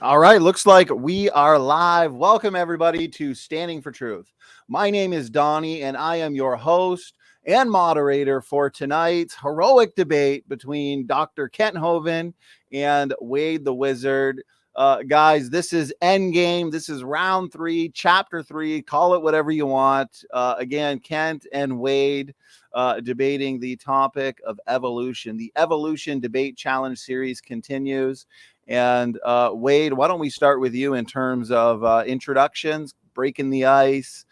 All right, looks like we are live. Welcome, everybody, to Standing for Truth. My name is Donnie, and I am your host and moderator for tonight's heroic debate between Dr. Kent Hovind and Wade the Wizard. Guys, this is Endgame. This is round 3, chapter 3. Call it whatever you want. Again, Kent and Wade debating the topic of evolution. The Evolution Debate Challenge series continues. And Wade, why don't we start with you in terms of introductions, breaking the ice?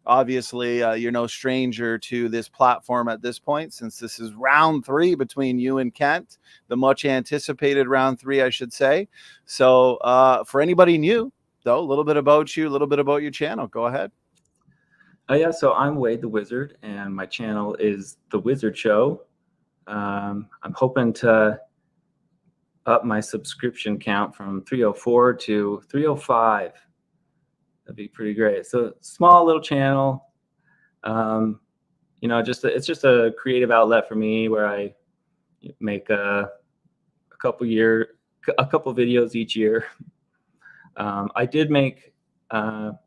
Obviously, you're no stranger to this platform at this point, since this is round 3 between you and Kent, the much anticipated round 3, I should say. So for anybody new, though, a little bit about you, a little bit about your channel. Go ahead. Yeah, so I'm Wade the Wizard, and my channel is The Wizard Show. I'm hoping to up my subscription count from 304 to 305. That'd be pretty great. So small little channel. It's just a creative outlet for me where I make a couple videos each year. I did make a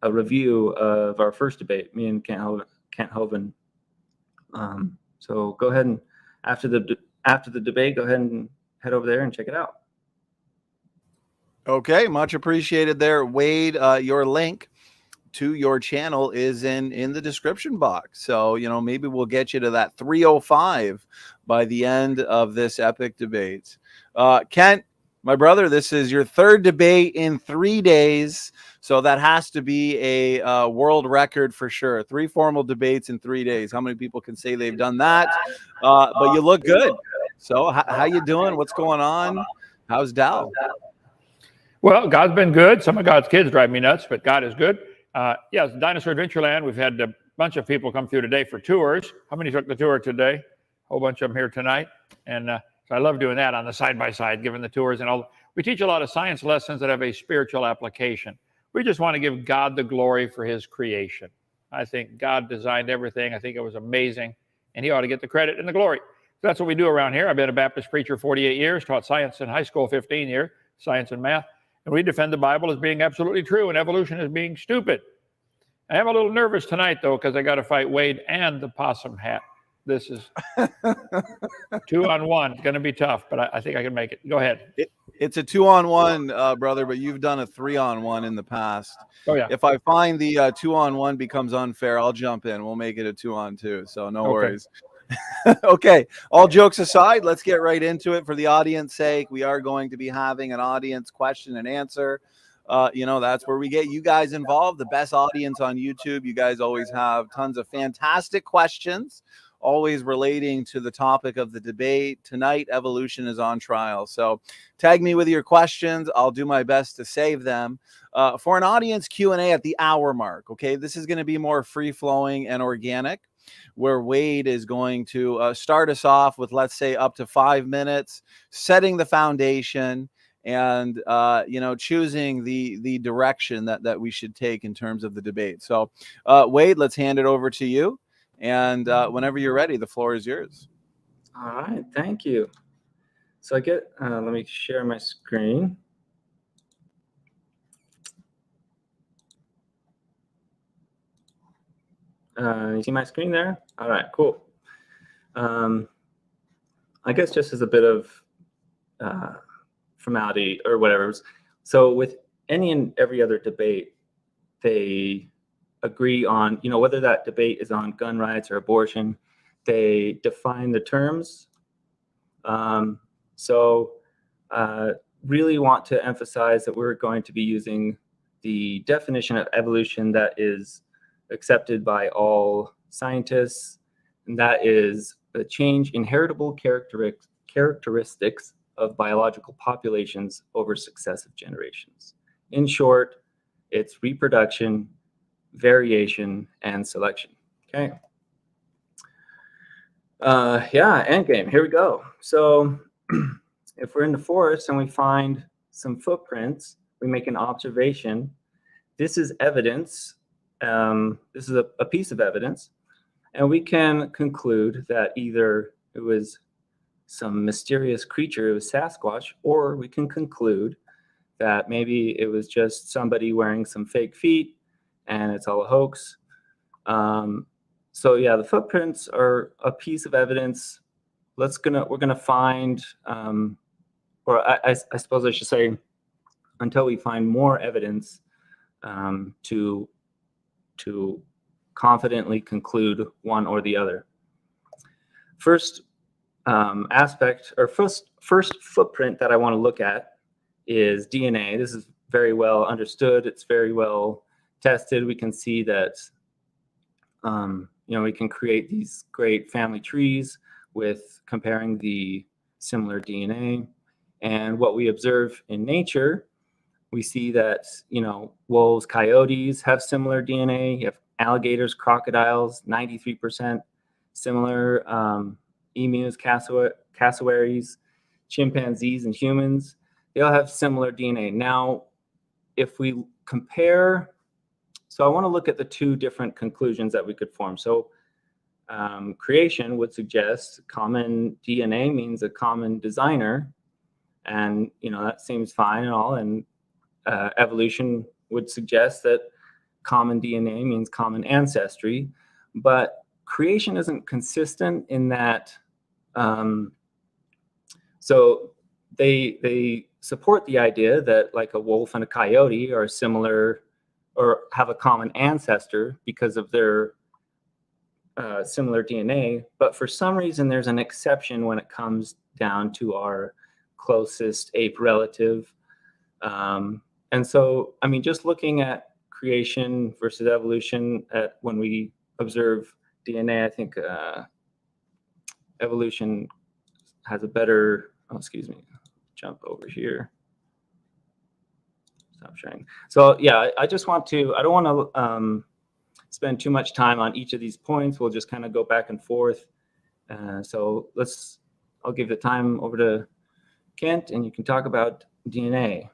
review of our first debate, me and Kent Hovind. So go ahead and after the debate, go ahead and head over there and check it out. Okay, much appreciated there, Wade. Your link to your channel is in the description box. So, maybe we'll get you to that 305 by the end of this epic debate. Kent, my brother, this is your 3rd debate in 3 days. So that has to be a world record for sure. 3 formal debates in 3 days. How many people can say they've done that? But you look good. So how you doing? What's going on? How's Dal? Well, God's been good. Some of God's kids drive me nuts, but God is good. Yes, Dinosaur Adventureland. We've had a bunch of people come through today for tours. How many took the tour today? A whole bunch of them here tonight. And so I love doing that on the side-by-side, giving the tours. And all. We teach a lot of science lessons that have a spiritual application. We just want to give God the glory for his creation. I think God designed everything. I think it was amazing. And he ought to get the credit and the glory. So that's what we do around here. I've been a Baptist preacher 48 years, taught science in high school 15 years, science and math. And we defend the Bible as being absolutely true and evolution as being stupid. I am a little nervous tonight, though, because I got to fight Wade and the possum hat. This is 2-on-1. It's going to be tough, but I think I can make it. Go ahead. It's a 2-on-1, brother, but you've done a 3-on-1 in the past. Oh, yeah. If I find the 2-on-1 becomes unfair, I'll jump in. We'll make it a 2-on-2, so no worries. Okay, all jokes aside, let's get right into it. For the audience sake, we are going to be having an audience question and answer. That's where we get you guys involved, the best audience on YouTube. You guys always have tons of fantastic questions, always relating to the topic of the debate. Tonight, evolution is on trial. So tag me with your questions. I'll do my best to save them for an audience Q&A at the hour mark. Okay, this is going to be more free-flowing and organic, where Wade is going to start us off with, let's say, up to 5 minutes, setting the foundation and, choosing the direction that we should take in terms of the debate. So, Wade, let's hand it over to you. And whenever you're ready, the floor is yours. All right, thank you. So let me share my screen. You see my screen there? All right, cool. I guess just as a bit of formality or whatever. So with any and every other debate, they agree on, whether that debate is on gun rights or abortion, they define the terms. Really want to emphasize that we're going to be using the definition of evolution that is accepted by all scientists, and that is the change in heritable characteristics of biological populations over successive generations. In short, it's reproduction, variation, and selection. Okay. Endgame. Here we go. So if we're in the forest and we find some footprints, we make an observation. This is evidence. This is a piece of evidence. And we can conclude that either it was some mysterious creature, it was Sasquatch, or we can conclude that maybe it was just somebody wearing some fake feet and it's all a hoax. So yeah, the footprints are a piece of evidence. We're gonna find, or I suppose I should say, until we find more evidence to confidently conclude one or the other. First aspect, or first footprint that I want to look at is DNA. This is very well understood. It's very well tested. We can see that we can create these great family trees with comparing the similar DNA. And what we observe in nature, we see that, wolves, coyotes have similar DNA. You have alligators, crocodiles, 93% similar. Emus, cassowaries, chimpanzees, and humans, they all have similar DNA. Now, if we compare, so I want to look at the two different conclusions that we could form. So creation would suggest common DNA means a common designer, and that seems fine and all. And evolution would suggest that common DNA means common ancestry, but creation isn't consistent in that. So they support the idea that like a wolf and a coyote are similar or have a common ancestor because of their similar DNA, but for some reason there's an exception when it comes down to our closest ape relative. And so, I mean, just looking at creation versus evolution, when we observe DNA, I think evolution has a better, jump over here. Stop sharing. So yeah, I don't want to spend too much time on each of these points. We'll just kind of go back and forth. So I'll give the time over to Kent, and you can talk about DNA.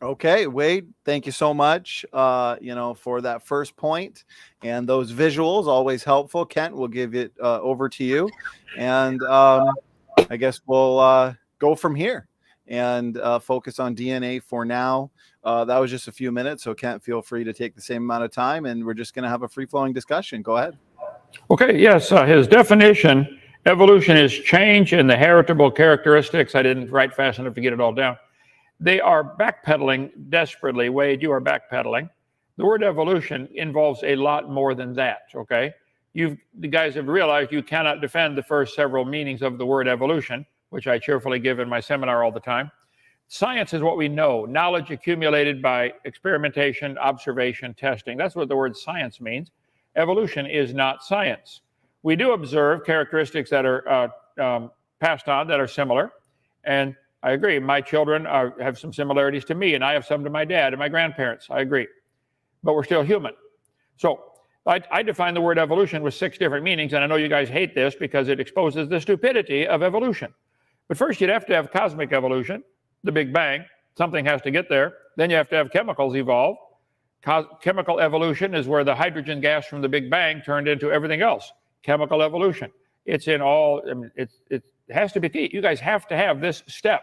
Okay, Wade, thank you so much, for that first point, and those visuals, always helpful. Kent, we'll give it over to you, and I guess we'll go from here and focus on DNA for now. That was just a few minutes, so Kent, feel free to take the same amount of time, and we're just going to have a free-flowing discussion. Go ahead. Okay, yes, his definition, evolution is change in the heritable characteristics. I didn't write fast enough to get it all down. They are backpedaling desperately. Wade, you are backpedaling. The word evolution involves a lot more than that, okay? The guys have realized you cannot defend the first several meanings of the word evolution, which I cheerfully give in my seminar all the time. Science is what we know, knowledge accumulated by experimentation, observation, testing. That's what the word science means. Evolution is not science. We do observe characteristics that are passed on that are similar, and I agree. My children have some similarities to me, and I have some to my dad and my grandparents. I agree. But we're still human. So I define the word evolution with 6 different meanings, and I know you guys hate this because it exposes the stupidity of evolution. But first, you'd have to have cosmic evolution, the Big Bang. Something has to get there. Then you have to have chemicals evolve. Chemical evolution is where the hydrogen gas from the Big Bang turned into everything else. Chemical evolution. It's in all, it has to be key. You guys have to have this step.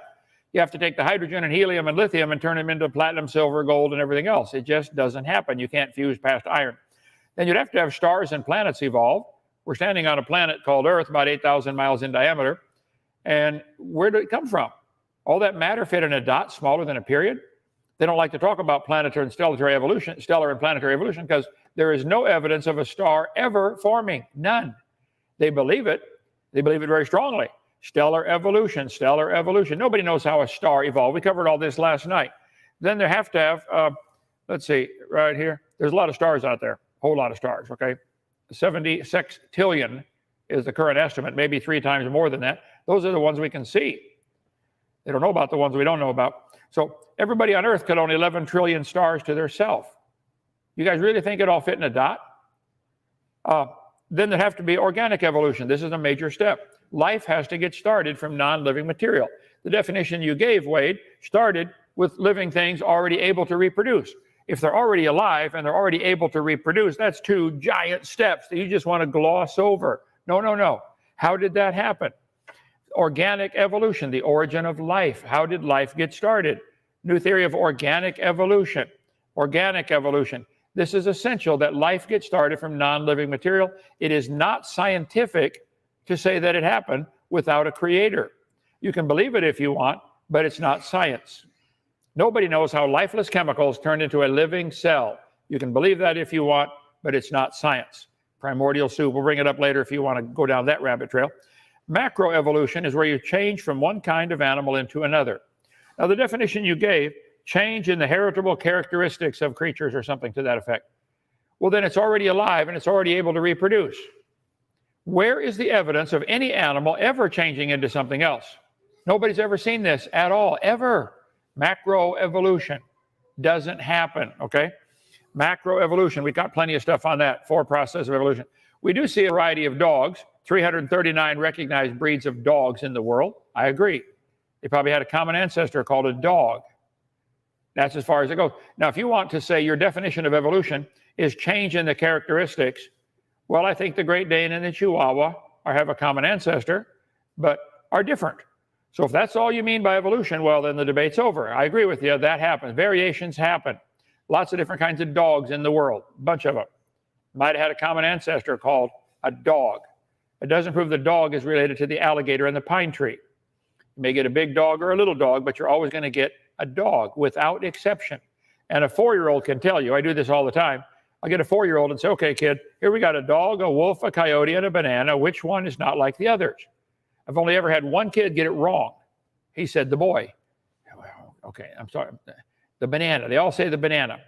You have to take the hydrogen and helium and lithium and turn them into platinum, silver, gold, and everything else. It just doesn't happen. You can't fuse past iron. Then you'd have to have stars and planets evolve. We're standing on a planet called Earth, about 8,000 miles in diameter. And where did it come from? All that matter fit in a dot smaller than a period. They don't like to talk about planetary and stellar and planetary evolution, because there is no evidence of a star ever forming. None. They believe it. They believe it very strongly. Stellar evolution. Nobody knows how a star evolved. We covered all this last night. Then they have to have, let's see, right here. There's a lot of stars out there, a whole lot of stars, okay? 76 trillion is the current estimate, maybe 3 times more than that. Those are the ones we can see. They don't know about the ones we don't know about. So everybody on Earth could own 11 trillion stars to their self. You guys really think it all fit in a dot? Then there have to be organic evolution. This is a major step. Life has to get started from non-living material. The definition you gave, Wade, started with living things already able to reproduce. If they're already alive and they're already able to reproduce, that's 2 giant steps that you just want to gloss over. No. How did that happen? Organic evolution, the origin of life. How did life get started? New theory of organic evolution. Organic evolution. This is essential that life gets started from non-living material. It is not scientific to say that it happened without a creator. You can believe it if you want, but it's not science. Nobody knows how lifeless chemicals turned into a living cell. You can believe that if you want, but it's not science. Primordial soup, we'll bring it up later if you want to go down that rabbit trail. Macroevolution is where you change from one kind of animal into another. Now, the definition you gave, change in the heritable characteristics of creatures or something to that effect. Well, then it's already alive and it's already able to reproduce. Where is the evidence of any animal ever changing into something else? Nobody's ever seen this at all, ever. Macroevolution doesn't happen, okay? Macroevolution, we've got plenty of stuff on that, for process of evolution. We do see a variety of dogs, 339 recognized breeds of dogs in the world. I agree. They probably had a common ancestor called a dog. That's as far as it goes. Now, if you want to say your definition of evolution is change in the characteristics, well, I think the Great Dane and the Chihuahua have a common ancestor, but are different. So if that's all you mean by evolution, well, then the debate's over. I agree with you. That happens. Variations happen. Lots of different kinds of dogs in the world, a bunch of them. Might have had a common ancestor called a dog. It doesn't prove the dog is related to the alligator and the pine tree. You may get a big dog or a little dog, but you're always going to get a dog without exception. And a 4-year-old can tell you, I do this all the time, I'll get a 4-year-old and say, okay, kid, here we got a dog, a wolf, a coyote, and a banana. Which one is not like the others? I've only ever had one kid get it wrong. He said the boy. Okay, I'm sorry. The banana. They all say the banana.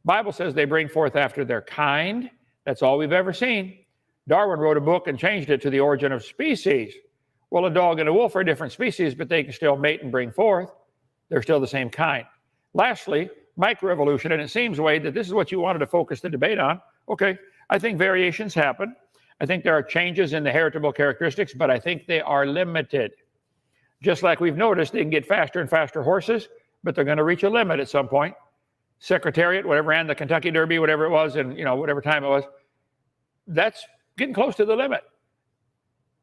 Bible says they bring forth after their kind. That's all we've ever seen. Darwin wrote a book and changed it to the origin of species. Well, a dog and a wolf are different species, but they can still mate and bring forth. They're still the same kind. Lastly, microevolution, and it seems, Wade, that this is what you wanted to focus the debate on. Okay, I think variations happen. I think there are changes in the heritable characteristics, but I think they are limited. Just like we've noticed, they can get faster and faster horses, but they're going to reach a limit at some point. Secretariat, whatever ran the Kentucky Derby, whatever it was, and whatever time it was, that's getting close to the limit.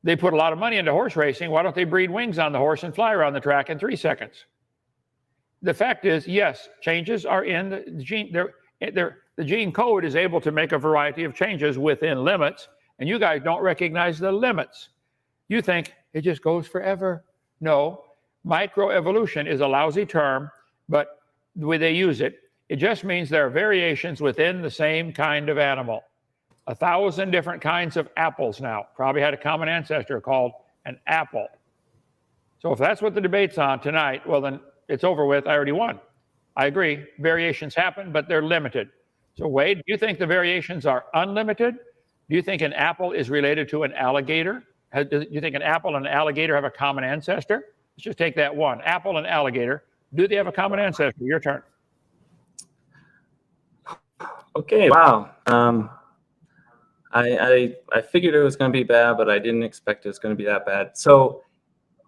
They put a lot of money into horse racing. Why don't they breed wings on the horse and fly around the track in 3 seconds? The fact is, yes, changes are in the gene. The gene code is able to make a variety of changes within limits, and you guys don't recognize the limits. You think it just goes forever. No, microevolution is a lousy term, but the way they use it, it just means there are variations within the same kind of animal. 1,000 different kinds of apples now. Probably had a common ancestor called an apple. So if that's what the debate's on tonight, well, then it's over with. I already won. I agree. Variations happen, but they're limited. So Wade, do you think the variations are unlimited? Do you think an apple is related to an alligator? Do you think an apple and an alligator have a common ancestor? Let's just take that one. Apple and alligator. Do they have a common ancestor? Your turn. Okay, wow. I figured it was going to be bad, but I didn't expect it was going to be that bad. So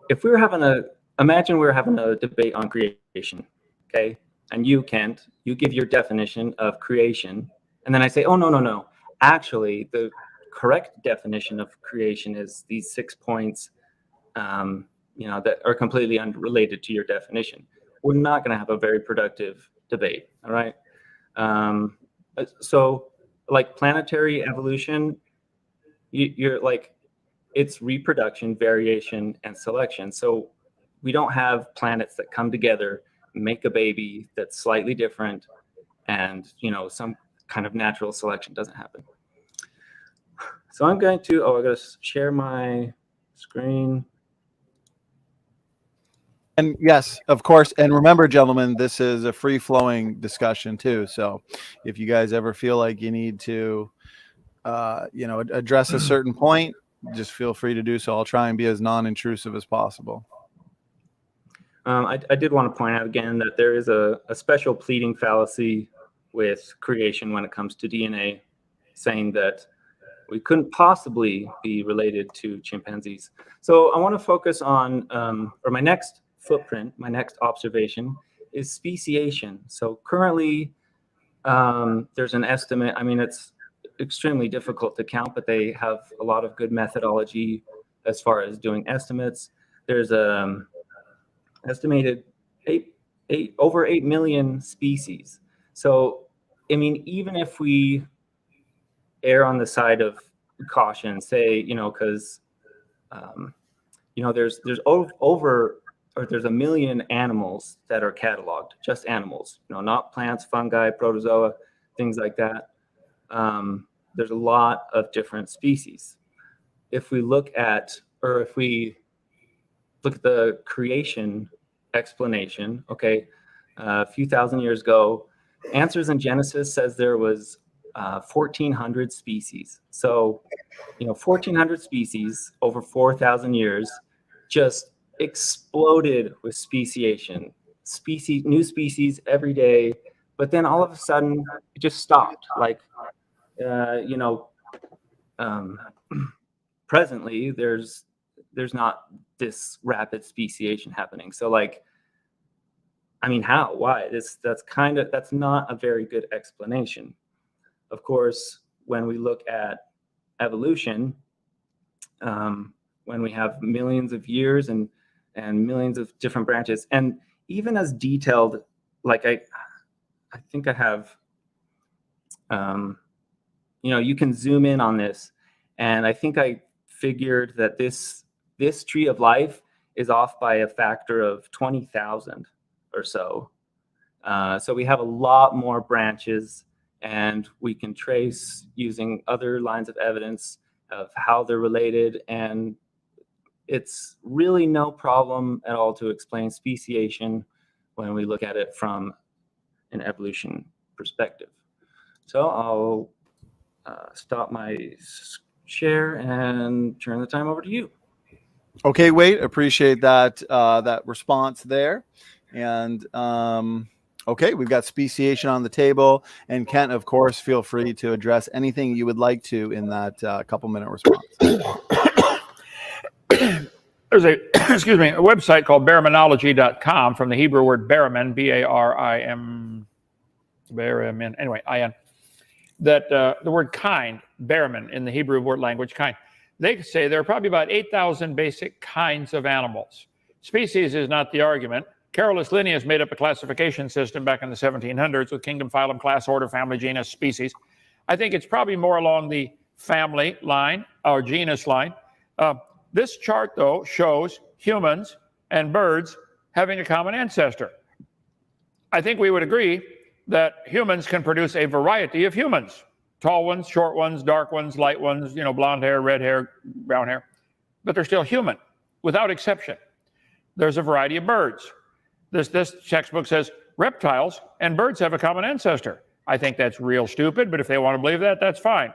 if we were imagine we were having a debate on creation, okay? And you, Kent, you give your definition of creation. And then I say, oh, no. Actually, the correct definition of creation is these 6 points, that are completely unrelated to your definition. We're not going to have a very productive debate, all right? So like planetary evolution, you're like, it's reproduction, variation, and selection. So we don't have planets that come together, make a baby that's slightly different, and some kind of natural selection doesn't happen. So I'm going to share my screen. And yes, of course. And remember, gentlemen, this is a free-flowing discussion too. So if you guys ever feel like you need to, address a certain point, just feel free to do so. I'll try and be as non-intrusive as possible. I did want to point out again that there is a special pleading fallacy with creation when it comes to DNA, saying that we couldn't possibly be related to chimpanzees. So I want to focus on, or my next footprint, my next observation is speciation. So currently there's an estimate. I mean, it's extremely difficult to count, but they have a lot of good methodology as far as doing estimates. There's estimated over 8 million species. So, I mean, even if we err on the side of caution, say, because, there's there's 1 million animals that are cataloged, just animals, not plants, fungi, protozoa, things like that. There's a lot of different species. If we look at the creation explanation, okay, a few thousand years ago, Answers in Genesis says there was 1,400 species. So, 1,400 species over 4,000 years just exploded with speciation. New species every day, but then all of a sudden it just stopped. Like, presently there's not this rapid speciation happening. So, like, I mean, how? Why? That's not a very good explanation. Of course, when we look at evolution, when we have millions of years and millions of different branches, and even as detailed, like I think I have, you can zoom in on this, and I think I figured that this tree of life is off by a factor of 20,000 or so. So we have a lot more branches, and we can trace using other lines of evidence of how they're related, and it's really no problem at all to explain speciation when we look at it from an evolution perspective. So I'll stop my share and turn the time over to you. Okay, Wade, appreciate that response there. And okay, we've got speciation on the table, and Kent, of course, feel free to address anything you would like to in that couple-minute response. There's a website called baraminology.com from the Hebrew word baramin, B-A-R-I-M, baramin, anyway, I-N, that the word kind, baramin in the Hebrew word language, kind. They say there are probably about 8,000 basic kinds of animals. Species is not the argument. Carolus Linnaeus made up a classification system back in the 1700s with kingdom, phylum, class, order, family, genus, species. I think it's probably more along the family line or genus line. This chart, though, shows humans and birds having a common ancestor. I think we would agree that humans can produce a variety of humans. Tall ones, short ones, dark ones, light ones, blonde hair, red hair, brown hair. But they're still human, without exception. There's a variety of birds. This textbook says reptiles and birds have a common ancestor. I think that's real stupid, but if they want to believe that, that's fine.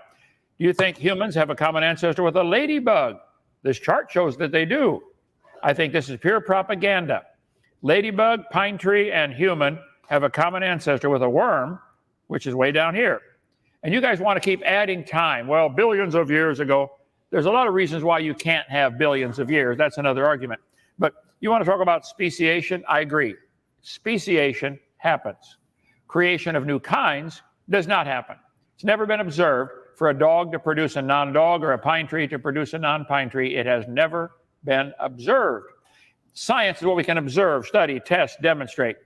Do you think humans have a common ancestor with a ladybug? This chart shows that they do. I think this is pure propaganda. Ladybug, pine tree, and human have a common ancestor with a worm, which is way down here. And you guys want to keep adding time. Well, billions of years ago. There's a lot of reasons why you can't have billions of years. That's another argument. But you want to talk about speciation? I agree. Speciation happens. Creation of new kinds does not happen. It's never been observed for a dog to produce a non-dog or a pine tree to produce a non-pine tree. It has never been observed. Science is what we can observe, study, test, demonstrate.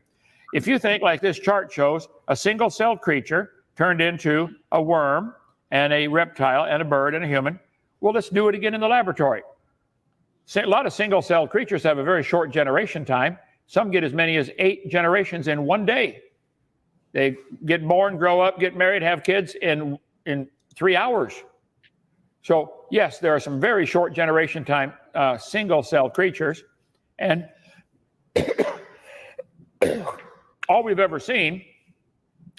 If you think, like this chart shows, a single-celled creature turned into a worm and a reptile and a bird and a human, well, let's do it again in the laboratory. A lot of single-celled creatures have a very short generation time. Some get as many as 8 generations in one day. They get born, grow up, get married, have kids in 3 hours. So, yes, there are some very short generation time single-celled creatures. And all we've ever seen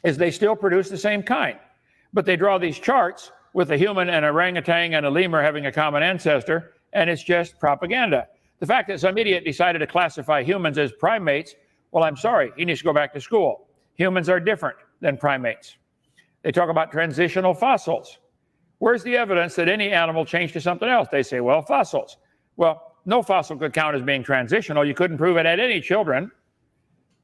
is they still produce the same kind. But they draw these charts with a human and an orangutan and a lemur having a common ancestor, and it's just propaganda. The fact that some idiot decided to classify humans as primates, well, I'm sorry, he needs to go back to school. Humans are different than primates. They talk about transitional fossils. Where's the evidence that any animal changed to something else? They say, well, fossils. Well, no fossil could count as being transitional. You couldn't prove it had any children.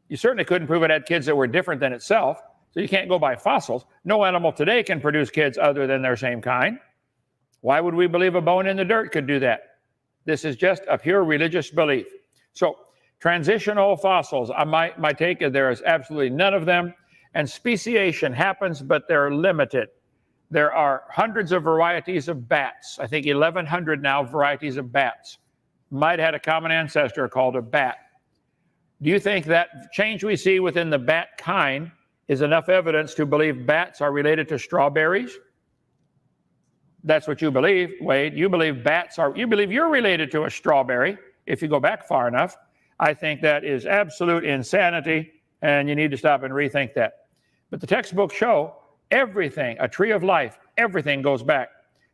You certainly couldn't prove it had kids that were different than itself. So you can't go by fossils. No animal today can produce kids other than their same kind. Why would we believe a bone in the dirt could do that? This is just a pure religious belief. So Transitional fossils, my take is there is absolutely none of them. And speciation happens, but they're limited. There are hundreds of varieties of bats. I think 1,100 now varieties of bats. Might have had a common ancestor called a bat. Do you think that change we see within the bat kind is enough evidence to believe bats are related to strawberries? That's what you believe, Wade. You believe you believe you're related to a strawberry if you go back far enough. I think that is absolute insanity, and you need to stop and rethink that. But the textbooks show everything, a tree of life, everything goes back.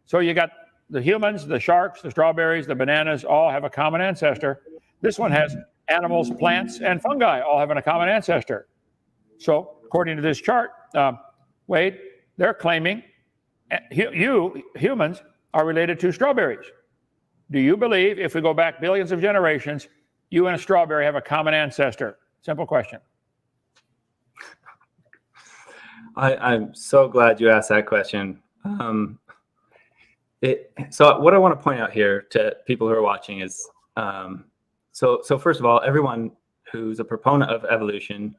So you got the humans, the sharks, the strawberries, the bananas all have a common ancestor. This one has animals, plants, and fungi all having a common ancestor. So according to this chart, Wade, they're claiming you humans are related to strawberries. Do you believe if we go back billions of generations, you and a strawberry have a common ancestor? Simple question. I'm so glad you asked that question. So what I want to point out here to people who are watching is, so first of all, everyone who's a proponent of evolution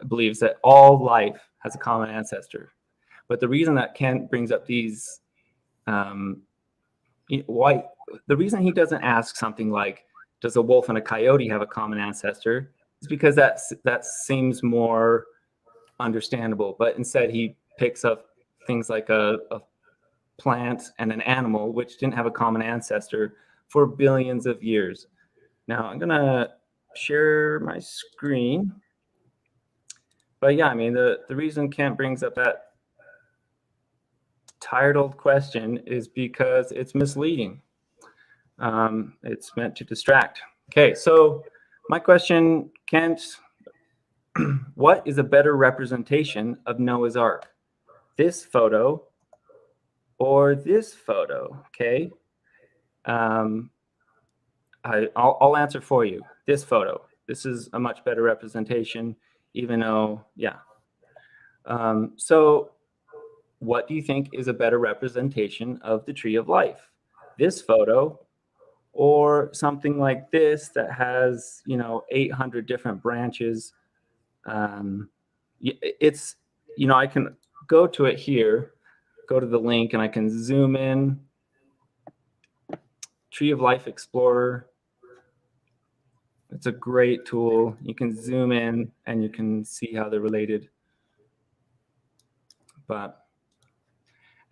believes that all life has a common ancestor. But the reason that Kent brings up these, the reason he doesn't ask something like, does a wolf and a coyote have a common ancestor, is because that seems more understandable. But instead he picks up things like a plant and an animal which didn't have a common ancestor for billions of years. Now I'm gonna share my screen. But yeah, I mean, the reason Kent brings up that tired old question is because it's misleading. It's meant to distract. Okay, so my question, Kent, what is a better representation of Noah's Ark? This photo or this photo? Okay, I'll answer for you. This photo. This is a much better representation, even though, yeah. So what do you think is a better representation of the tree of life? This photo or something like this that has, 800 different branches? It's, I can go to it here, go to the link, and I can zoom in. Tree of Life Explorer. It's a great tool. You can zoom in and you can see how they're related. But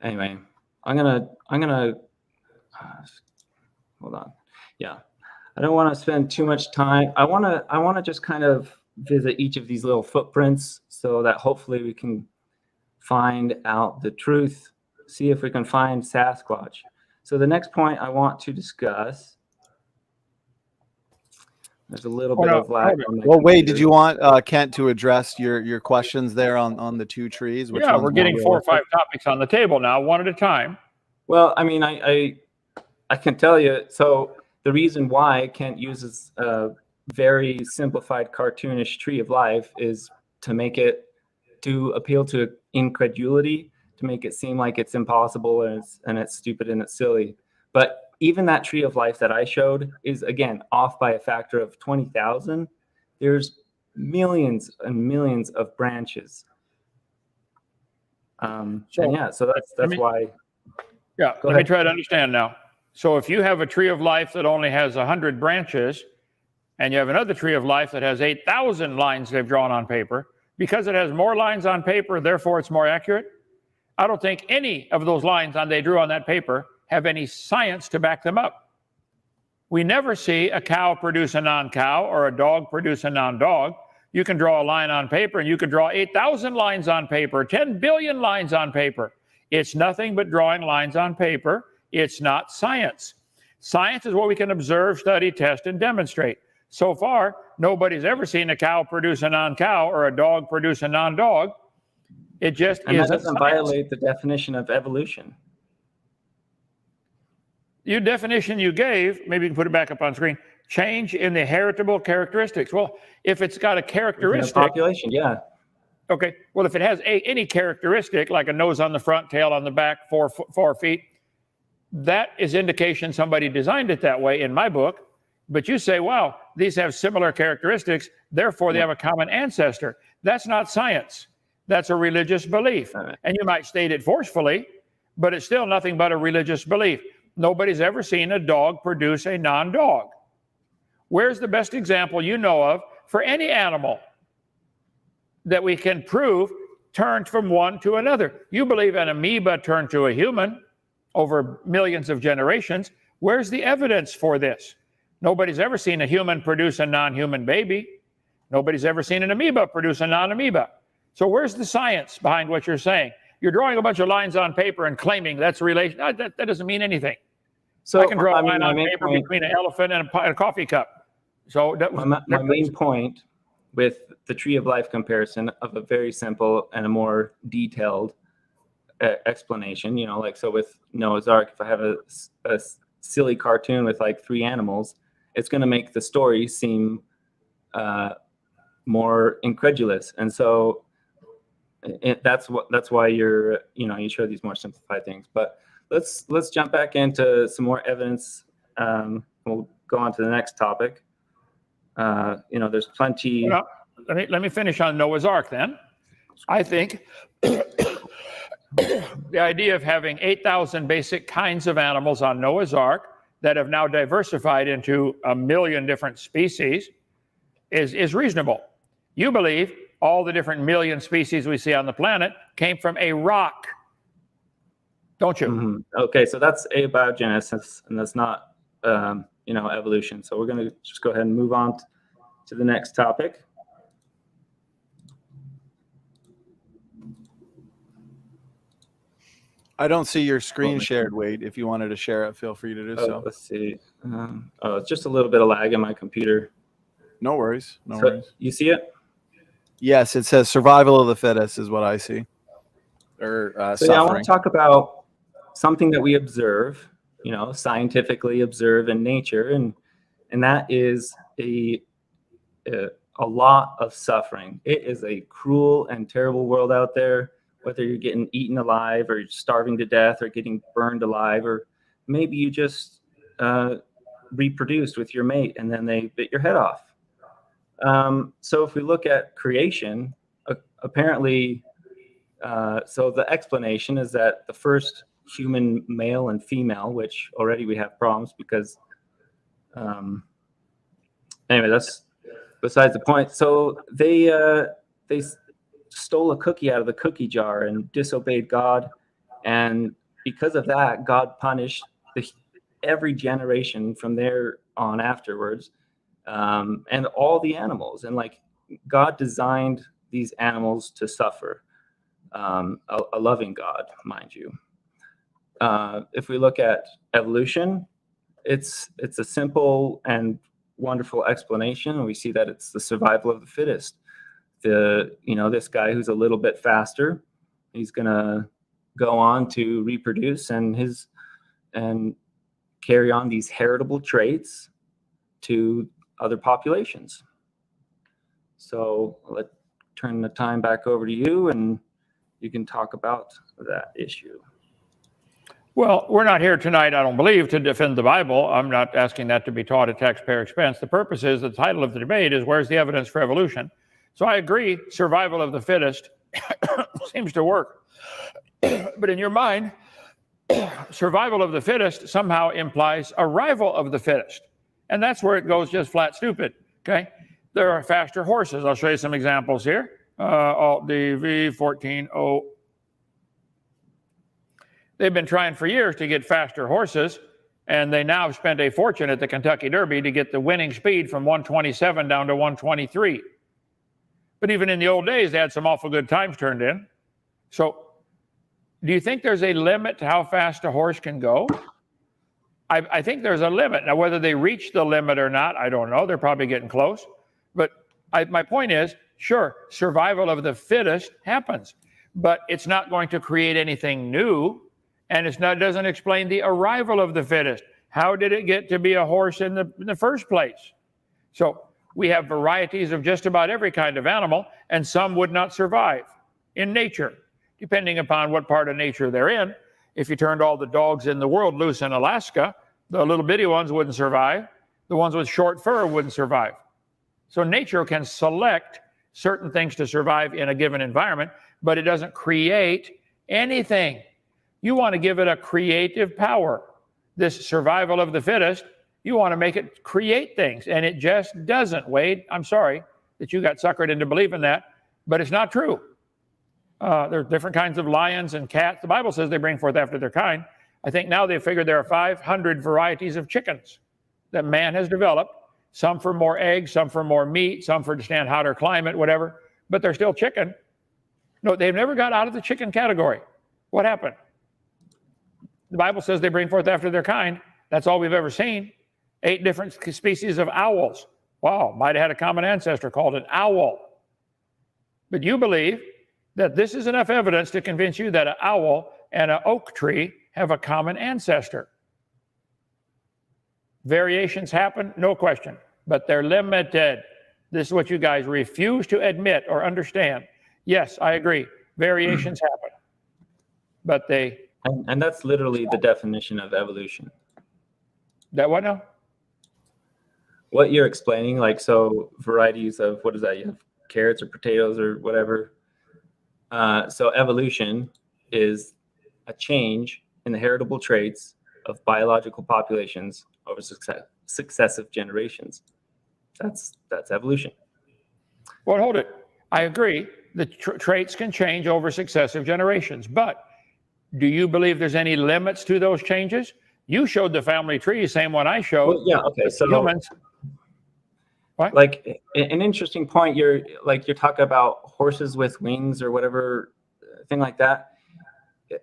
anyway, I'm gonna hold on. Yeah, I don't want to spend too much time. I want to just kind of visit each of these little footprints so that hopefully we can find out the truth. See if we can find Sasquatch. So the next point I want to discuss. There's a little bit of lag. Well, Wade, did you want Kent to address your questions there on the two trees? Which yeah, we're getting 4 or 5 topics on the table now, one at a time. Well, I mean, I can tell you. So the reason why Kent uses a very simplified, cartoonish tree of life is to appeal to incredulity, to make it seem like it's impossible and it's stupid and it's silly. But even that tree of life that I showed is, again, off by a factor of 20,000. There's millions and millions of branches. So that's why. Yeah, let me try to understand now. So if you have a tree of life that only has 100 branches, and you have another tree of life that has 8,000 lines they've drawn on paper, because it has more lines on paper, therefore it's more accurate? I don't think any of those lines they drew on that paper have any science to back them up. We never see a cow produce a non-cow or a dog produce a non-dog. You can draw a line on paper and you can draw 8,000 lines on paper, 10 billion lines on paper. It's nothing but drawing lines on paper. It's not science. Science is what we can observe, study, test, and demonstrate. So far, nobody's ever seen a cow produce a non-cow or a dog produce a non-dog. It just isn't. And that doesn't violate the definition of evolution. Your definition you gave, maybe you can put it back up on screen, change in the heritable characteristics. Well, if it's got a characteristic. Population, yeah. Okay, well, if it has any characteristic, like a nose on the front, tail on the back, 4 feet, that is indication somebody designed it that way in my book. But you say, wow, these have similar characteristics, therefore they have a common ancestor. That's not science. That's a religious belief. And you might state it forcefully, but it's still nothing but a religious belief. Nobody's ever seen a dog produce a non-dog. Where's the best example you know of for any animal that we can prove turned from one to another? You believe an amoeba turned to a human over millions of generations. Where's the evidence for this? Nobody's ever seen a human produce a non-human baby. Nobody's ever seen an amoeba produce a non-amoeba. So where's the science behind what you're saying? You're drawing a bunch of lines on paper and claiming that's relation. No, that doesn't mean anything. So I can draw a line on paper between an elephant and a coffee cup. So my main point with the tree of life comparison of a very simple and a more detailed explanation, like, so with Noah's Ark, if I have a silly cartoon with like 3 animals, it's going to make the story seem more incredulous. And so that's why you show these more simplified things. But let's jump back into some more evidence. We'll go on to the next topic. There's plenty. Well, let me finish on Noah's Ark then. I think the idea of having 8,000 basic kinds of animals on Noah's Ark that have now diversified into 1 million different species is reasonable. You believe all the different million species we see on the planet came from a rock, don't you? Mm-hmm. Okay, so that's abiogenesis, and that's not evolution. So we're going to just go ahead and move on to the next topic. I don't see your screen shared, Wade. If you wanted to share it, feel free to do so. Let's see. It's just a little bit of lag in my computer. No worries. No worries. You see it? Yes, it says survival of the fittest is what I see. Or suffering. I want to talk about something that we observe, scientifically observe in nature, and that is a lot of suffering. It is a cruel and terrible world out there. Whether you're getting eaten alive or you're starving to death or getting burned alive, or maybe you just reproduced with your mate and then they bit your head off. So if we look at creation, apparently, so the explanation is that the first human male and female, which already we have problems because, anyway, that's besides the point. So they stole a cookie out of the cookie jar and disobeyed God, and because of that, God punished every generation from there on afterwards, and all the animals. And like, God designed these animals to suffer. A loving God, mind you. If we look at evolution, it's a simple and wonderful explanation. We see that it's the survival of the fittest. This guy who's a little bit faster, he's gonna go on to reproduce and carry on these heritable traits to other populations. So let's turn the time back over to you, and you can talk about that issue. Well, we're not here tonight, I don't believe, to defend the Bible. I'm not asking that to be taught at taxpayer expense. The purpose is, the title of the debate is, where's the evidence for evolution? So I agree, survival of the fittest seems to work. But in your mind, survival of the fittest somehow implies arrival of the fittest. And that's where it goes just flat stupid, okay? There are faster horses. I'll show you some examples here. Alt-D V14O. They've been trying for years to get faster horses, and they now have spent a fortune at the Kentucky Derby to get the winning speed from 127 down to 123. But even in the old days, they had some awful good times turned in. So do you think there's a limit to how fast a horse can go? I think there's a limit. Now, whether they reach the limit or not, I don't know. They're probably getting close. But my point is, sure, survival of the fittest happens, but it's not going to create anything new, and it doesn't explain the arrival of the fittest. How did it get to be a horse in the first place? So we have varieties of just about every kind of animal, and some would not survive in nature, depending upon what part of nature they're in. If you turned all the dogs in the world loose in Alaska, the little bitty ones wouldn't survive. The ones with short fur wouldn't survive. So nature can select certain things to survive in a given environment, but it doesn't create anything. You want to give it a creative power. This survival of the fittest, you want to make it create things, and it just doesn't. Wade, I'm sorry that you got suckered into believing that, but it's not true. There are different kinds of lions and cats. The Bible says they bring forth after their kind. I think now they've figured there are 500 varieties of chickens that man has developed, some for more eggs, some for more meat, some for to stand hotter climate, whatever, but they're still chicken. No, they've never got out of the chicken category. What happened? The Bible says they bring forth after their kind. That's all we've ever seen. 8 different species of owls. Wow, might have had a common ancestor called an owl. But you believe that this is enough evidence to convince you that an owl and an oak tree have a common ancestor. Variations happen, no question, but they're limited. This is what you guys refuse to admit or understand. Yes, I agree. Variations happen, but they... And that's literally the definition of evolution. That what now? What you're explaining, like, so varieties of, what is that? You have carrots or potatoes or whatever. So evolution is a change in the heritable traits of biological populations over successive generations. That's evolution. Well, hold it. I agree. The traits can change over successive generations, but do you believe there's any limits to those changes? You showed the family tree, same one I showed. Well, yeah, okay. So humans. What? Like an interesting point, you're talking about horses with wings or whatever thing like that. If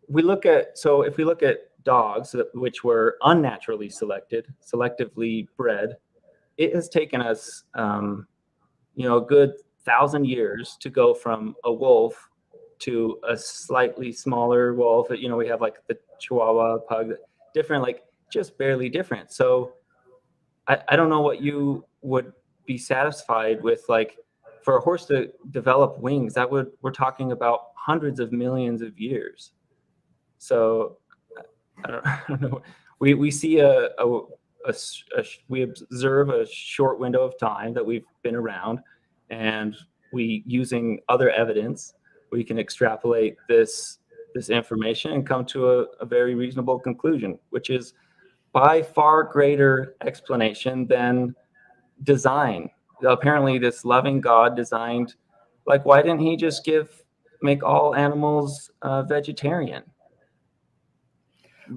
we look at dogs, which were unnaturally selected, selectively bred, it has taken us, a good 1,000 years to go from a wolf to a slightly smaller wolf. We have like the Chihuahua, pug, different, like just barely different. So I don't know what you would be satisfied with, like for a horse to develop wings, we're talking about hundreds of millions of years. So I don't know. We see we observe a short window of time that we've been around, and using other evidence, we can extrapolate this information and come to a very reasonable conclusion, which is by far greater explanation than design. Apparently this loving God designed, like, why didn't he just make all animals vegetarian?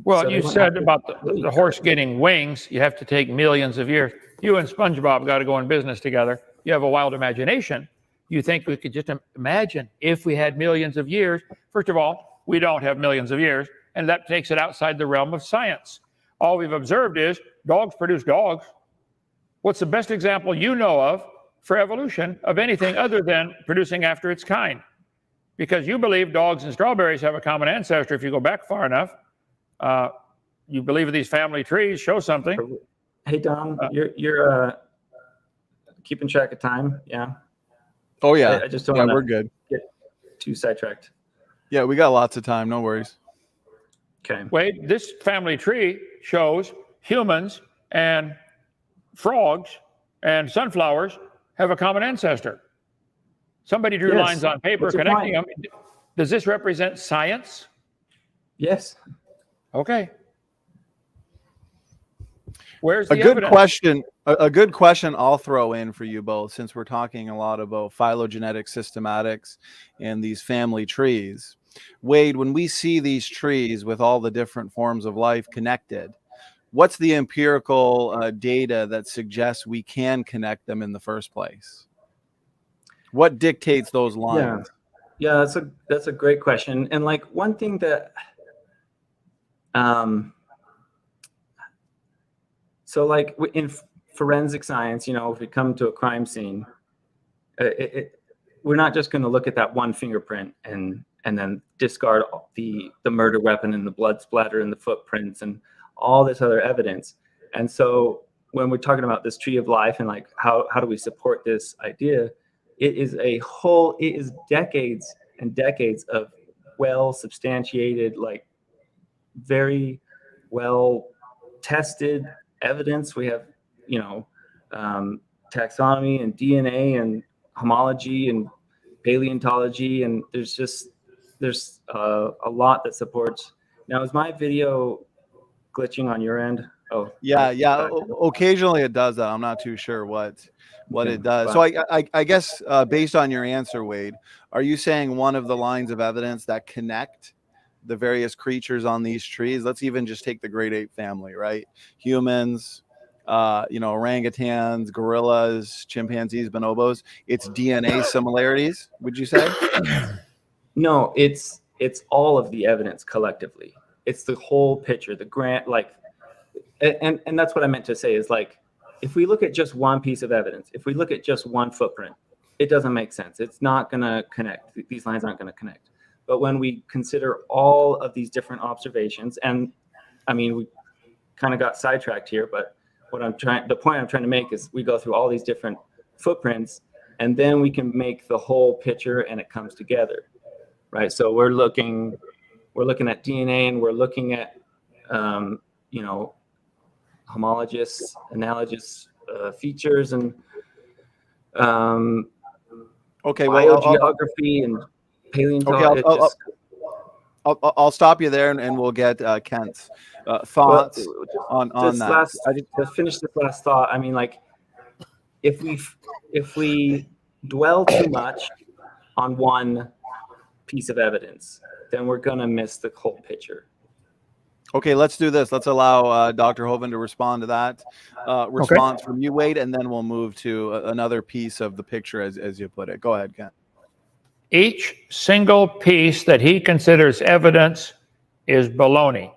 Well, so you said about the horse getting wings, you have to take millions of years. You and SpongeBob got to go in business together. You have a wild imagination. You think we could just imagine if we had millions of years? First of all, we don't have millions of years, and that takes it outside the realm of science. All we've observed is dogs produce dogs. What's the best example you know of for evolution of anything other than producing after its kind? Because you believe dogs and strawberries have a common ancestor if you go back far enough. You believe these family trees show something. Hey, Don, you're keeping track of time, yeah? Oh, yeah. I just don't want to we're good. Get too sidetracked. Yeah, we got lots of time. No worries. Okay. Wade, this family tree shows humans and frogs and sunflowers have a common ancestor. Somebody drew lines on paper connecting them. Does this represent science? Yes. Okay. Where's the good evidence? Question? A good question I'll throw in for you both, since we're talking a lot about phylogenetic systematics and these family trees. Wade, when we see these trees with all the different forms of life connected, what's the empirical data that suggests we can connect them in the first place? What dictates those lines? Yeah, that's a great question. And like one thing that so like in forensic science, if we come to a crime scene, we're not just going to look at that one fingerprint and then discard the murder weapon and the blood splatter and the footprints and all this other evidence. And so when we're talking about this tree of life and like how do we support this idea, it is decades and decades of well substantiated, like very well tested evidence. We have taxonomy and DNA and homology and paleontology, and there's a lot that supports. Now, is my video glitching on your end? Oh, yeah. Occasionally it does that. I'm not too sure what it does. Wow. So I guess based on your answer, Wade, are you saying one of the lines of evidence that connect the various creatures on these trees? Let's even just take the great ape family, right? Humans, orangutans, gorillas, chimpanzees, bonobos. It's DNA similarities, would you say? No, it's all of the evidence collectively. It's the whole picture, the grant, and that's what I meant to say is, like, if we look at just one piece of evidence, if we look at just one footprint, it doesn't make sense. It's not going to connect. These lines aren't going to connect. But when we consider all of these different observations, and I mean, we kind of got sidetracked here, but the point I'm trying to make is we go through all these different footprints, and then we can make the whole picture, and it comes together, right? So we're looking at DNA, and we're looking at homologous, analogous features, and biogeography and paleontology. Okay, I'll stop you there, and we'll get Kent's thoughts on that. To finish this last thought, I mean, like, if we dwell too much on one piece of evidence, then we're gonna miss the whole picture. Okay, let's do this. Let's allow Dr. Hovind to respond to that response from you, Wade, and then we'll move to another piece of the picture, as you put it. Go ahead, Kent. Each single piece that he considers evidence is baloney.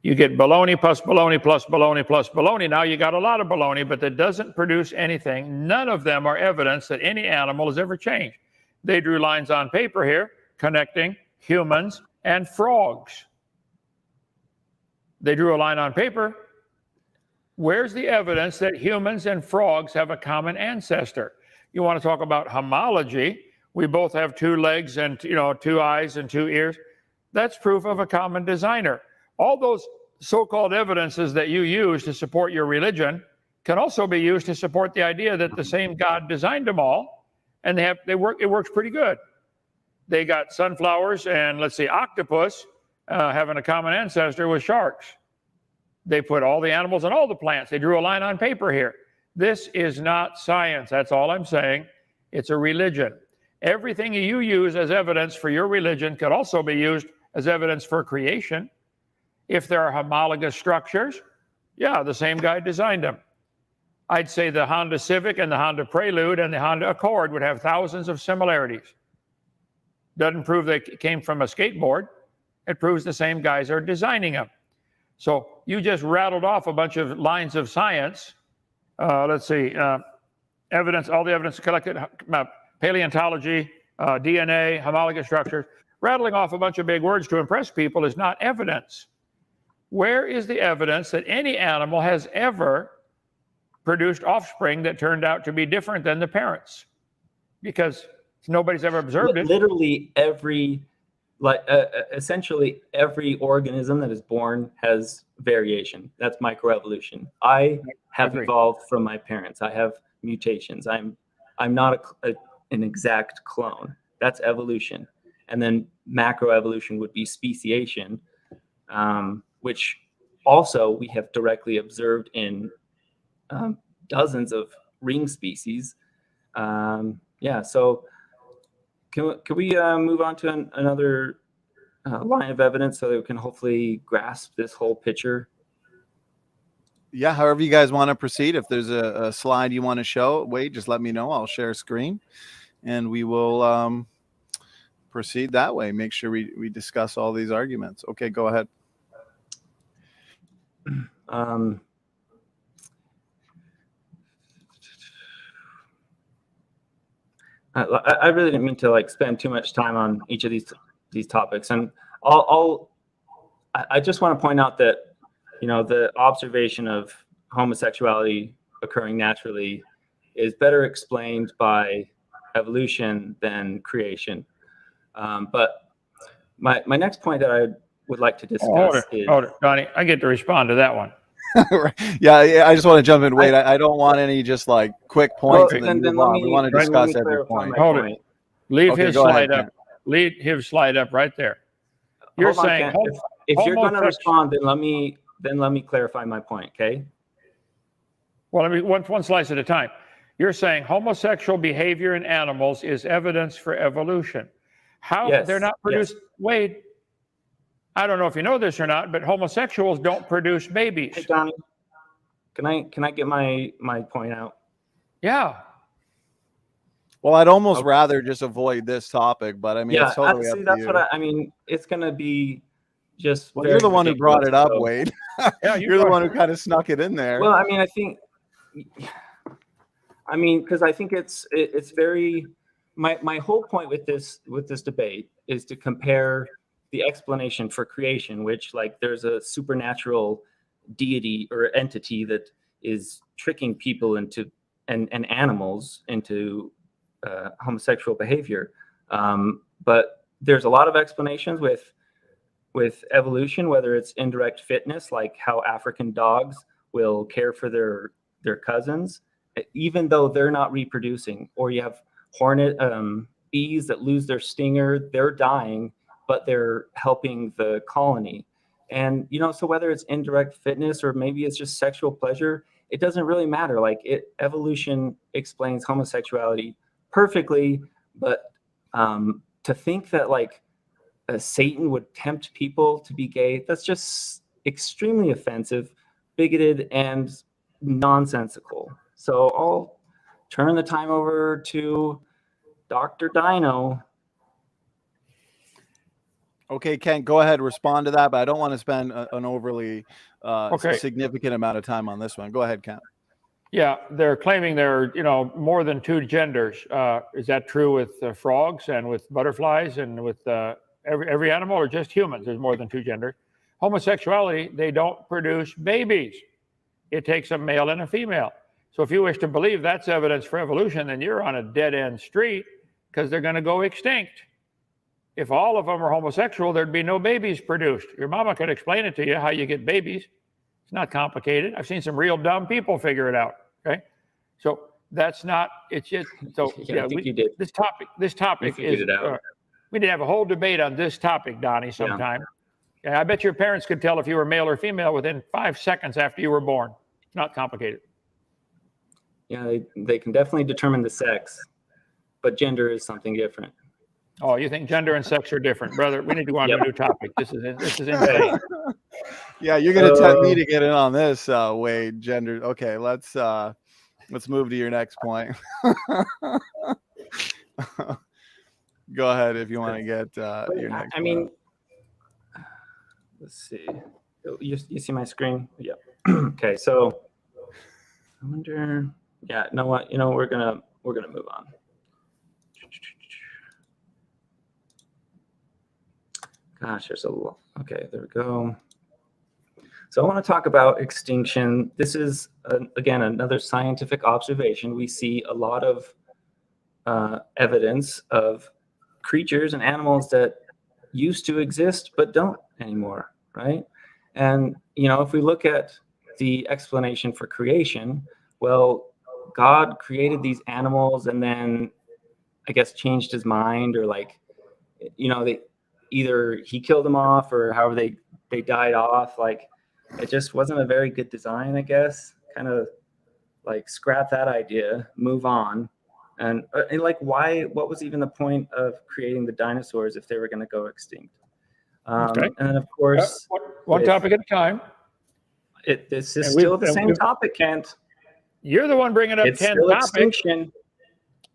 You get baloney plus baloney plus baloney plus baloney. Now you got a lot of baloney, but that doesn't produce anything. None of them are evidence that any animal has ever changed. They drew lines on paper here connecting humans and frogs. They drew a line on paper. Where's the evidence that humans and frogs have a common ancestor? You want to talk about homology? We both have 2 legs and 2 eyes and 2 ears. That's proof of a common designer. All those so-called evidences that you use to support your religion can also be used to support the idea that the same God designed them all, and it works pretty good. They got sunflowers and, let's see, octopus having a common ancestor with sharks. They put all the animals and all the plants. They drew a line on paper here. This is not science. That's all I'm saying. It's a religion. Everything you use as evidence for your religion could also be used as evidence for creation. If there are homologous structures, yeah, the same guy designed them. I'd say the Honda Civic and the Honda Prelude and the Honda Accord would have thousands of similarities. Doesn't prove they came from a skateboard. It proves the same guys are designing them. So you just rattled off a bunch of lines of science. Let's see, evidence, all the evidence collected, paleontology, DNA, homologous structures. Rattling off a bunch of big words to impress people is not evidence. Where is the evidence that any animal has ever produced offspring that turned out to be different than the parents? Because nobody's ever observed it. Literally essentially every organism that is born has variation. That's microevolution. I have evolved from my parents. I have mutations. I'm not an exact clone. That's evolution. And then macroevolution would be speciation, which also we have directly observed in dozens of ring species. So can we move on to another line of evidence so that we can hopefully grasp this whole picture? Yeah, however you guys want to proceed. If there's a slide you want to show, Wade, just let me know. I'll share screen, and we will proceed that way. Make sure we discuss all these arguments. Okay, go ahead. I really didn't mean to spend too much time on each of these topics, and I just want to point out that the observation of homosexuality occurring naturally is better explained by evolution than creation. But my next point that I would like to discuss is... Donnie, I get to respond to that one. Yeah, I just want to jump in. Wait, I don't want any just like quick points Well, and then then move let on. me We want to let discuss me every clarify point. my Hold it. point. Leave Okay, his go ahead, slide up. Ken. Leave his slide up right there. You're Hold on, saying Ken. If you're going to homosexual. respond, then let me clarify my point, okay? Well, let me one slice at a time. You're saying homosexual behavior in animals is evidence for evolution. How Yes, they're not produced? Wade, I don't know if you know this or not, but homosexuals don't produce babies. Hey, Donnie, can I get my point out? Yeah. Well, I'd almost Okay. rather just avoid this topic, but I mean, it's totally up see, to that's you. what I mean. It's going to be just. Well, very you're the one who brought it up, ridiculous, so- Wade. Yeah, You're the one who kind of snuck it in there. Well, I mean, because I think it's very. My whole point with this debate is to compare the explanation for creation, which like there's a supernatural deity or entity that is tricking people into and animals into homosexual behavior. But there's a lot of explanations with evolution, whether it's indirect fitness, like how African dogs will care for their cousins, even though they're not reproducing, or you have bees that lose their stinger, they're dying, but they're helping the colony. And, so whether it's indirect fitness or maybe it's just sexual pleasure, it doesn't really matter. Like evolution explains homosexuality perfectly, but to think that like Satan would tempt people to be gay, that's just extremely offensive, bigoted, and nonsensical. So I'll turn the time over to Dr. Dino. Okay, Ken, go ahead, respond to that, but I don't want to spend an overly significant amount of time on this one. Go ahead, Ken. Yeah, they're claiming there are, more than two genders. Is that true with frogs and with butterflies and with every animal, or just humans? There's more than two genders. Homosexuality, they don't produce babies. It takes a male and a female. So if you wish to believe that's evidence for evolution, then you're on a dead-end street, because they're going to go extinct. If all of them are homosexual, there'd be no babies produced. Your mama could explain it to you how you get babies. It's not complicated. I've seen some real dumb people figure it out. Okay, so that's not. It's just so. I think you did. This topic is. We need to have a whole debate on this topic, Donnie, sometime. Yeah, I bet your parents could tell if you were male or female within 5 seconds after you were born. It's not complicated. Yeah, they can definitely determine the sex, but gender is something different. Oh, you think gender and sex are different, brother? We need to go on to a new topic. This is insane. Yeah, you're gonna tempt me to get in on this, Wade. Gender. Okay, let's move to your next point. Go ahead if you want to get your next. I mean, let's see. You see my screen? Yeah. Okay, so I wonder. Yeah. No, what? We're gonna move on. Gosh, there's a lot. Okay, there we go. So I want to talk about extinction. This is, again, another scientific observation. We see a lot of evidence of creatures and animals that used to exist but don't anymore, right? And, if we look at the explanation for creation, well, God created these animals and then, I guess, changed his mind, or like, they either he killed them off or however they died off. Like, it just wasn't a very good design, I guess. Kind of like scrap that idea, move on. And like, what was even the point of creating the dinosaurs if they were going to go extinct? Okay. And then, of course, one topic at a time. This is still the same topic, Kent. You're the one bringing up 10 topics. Extinction.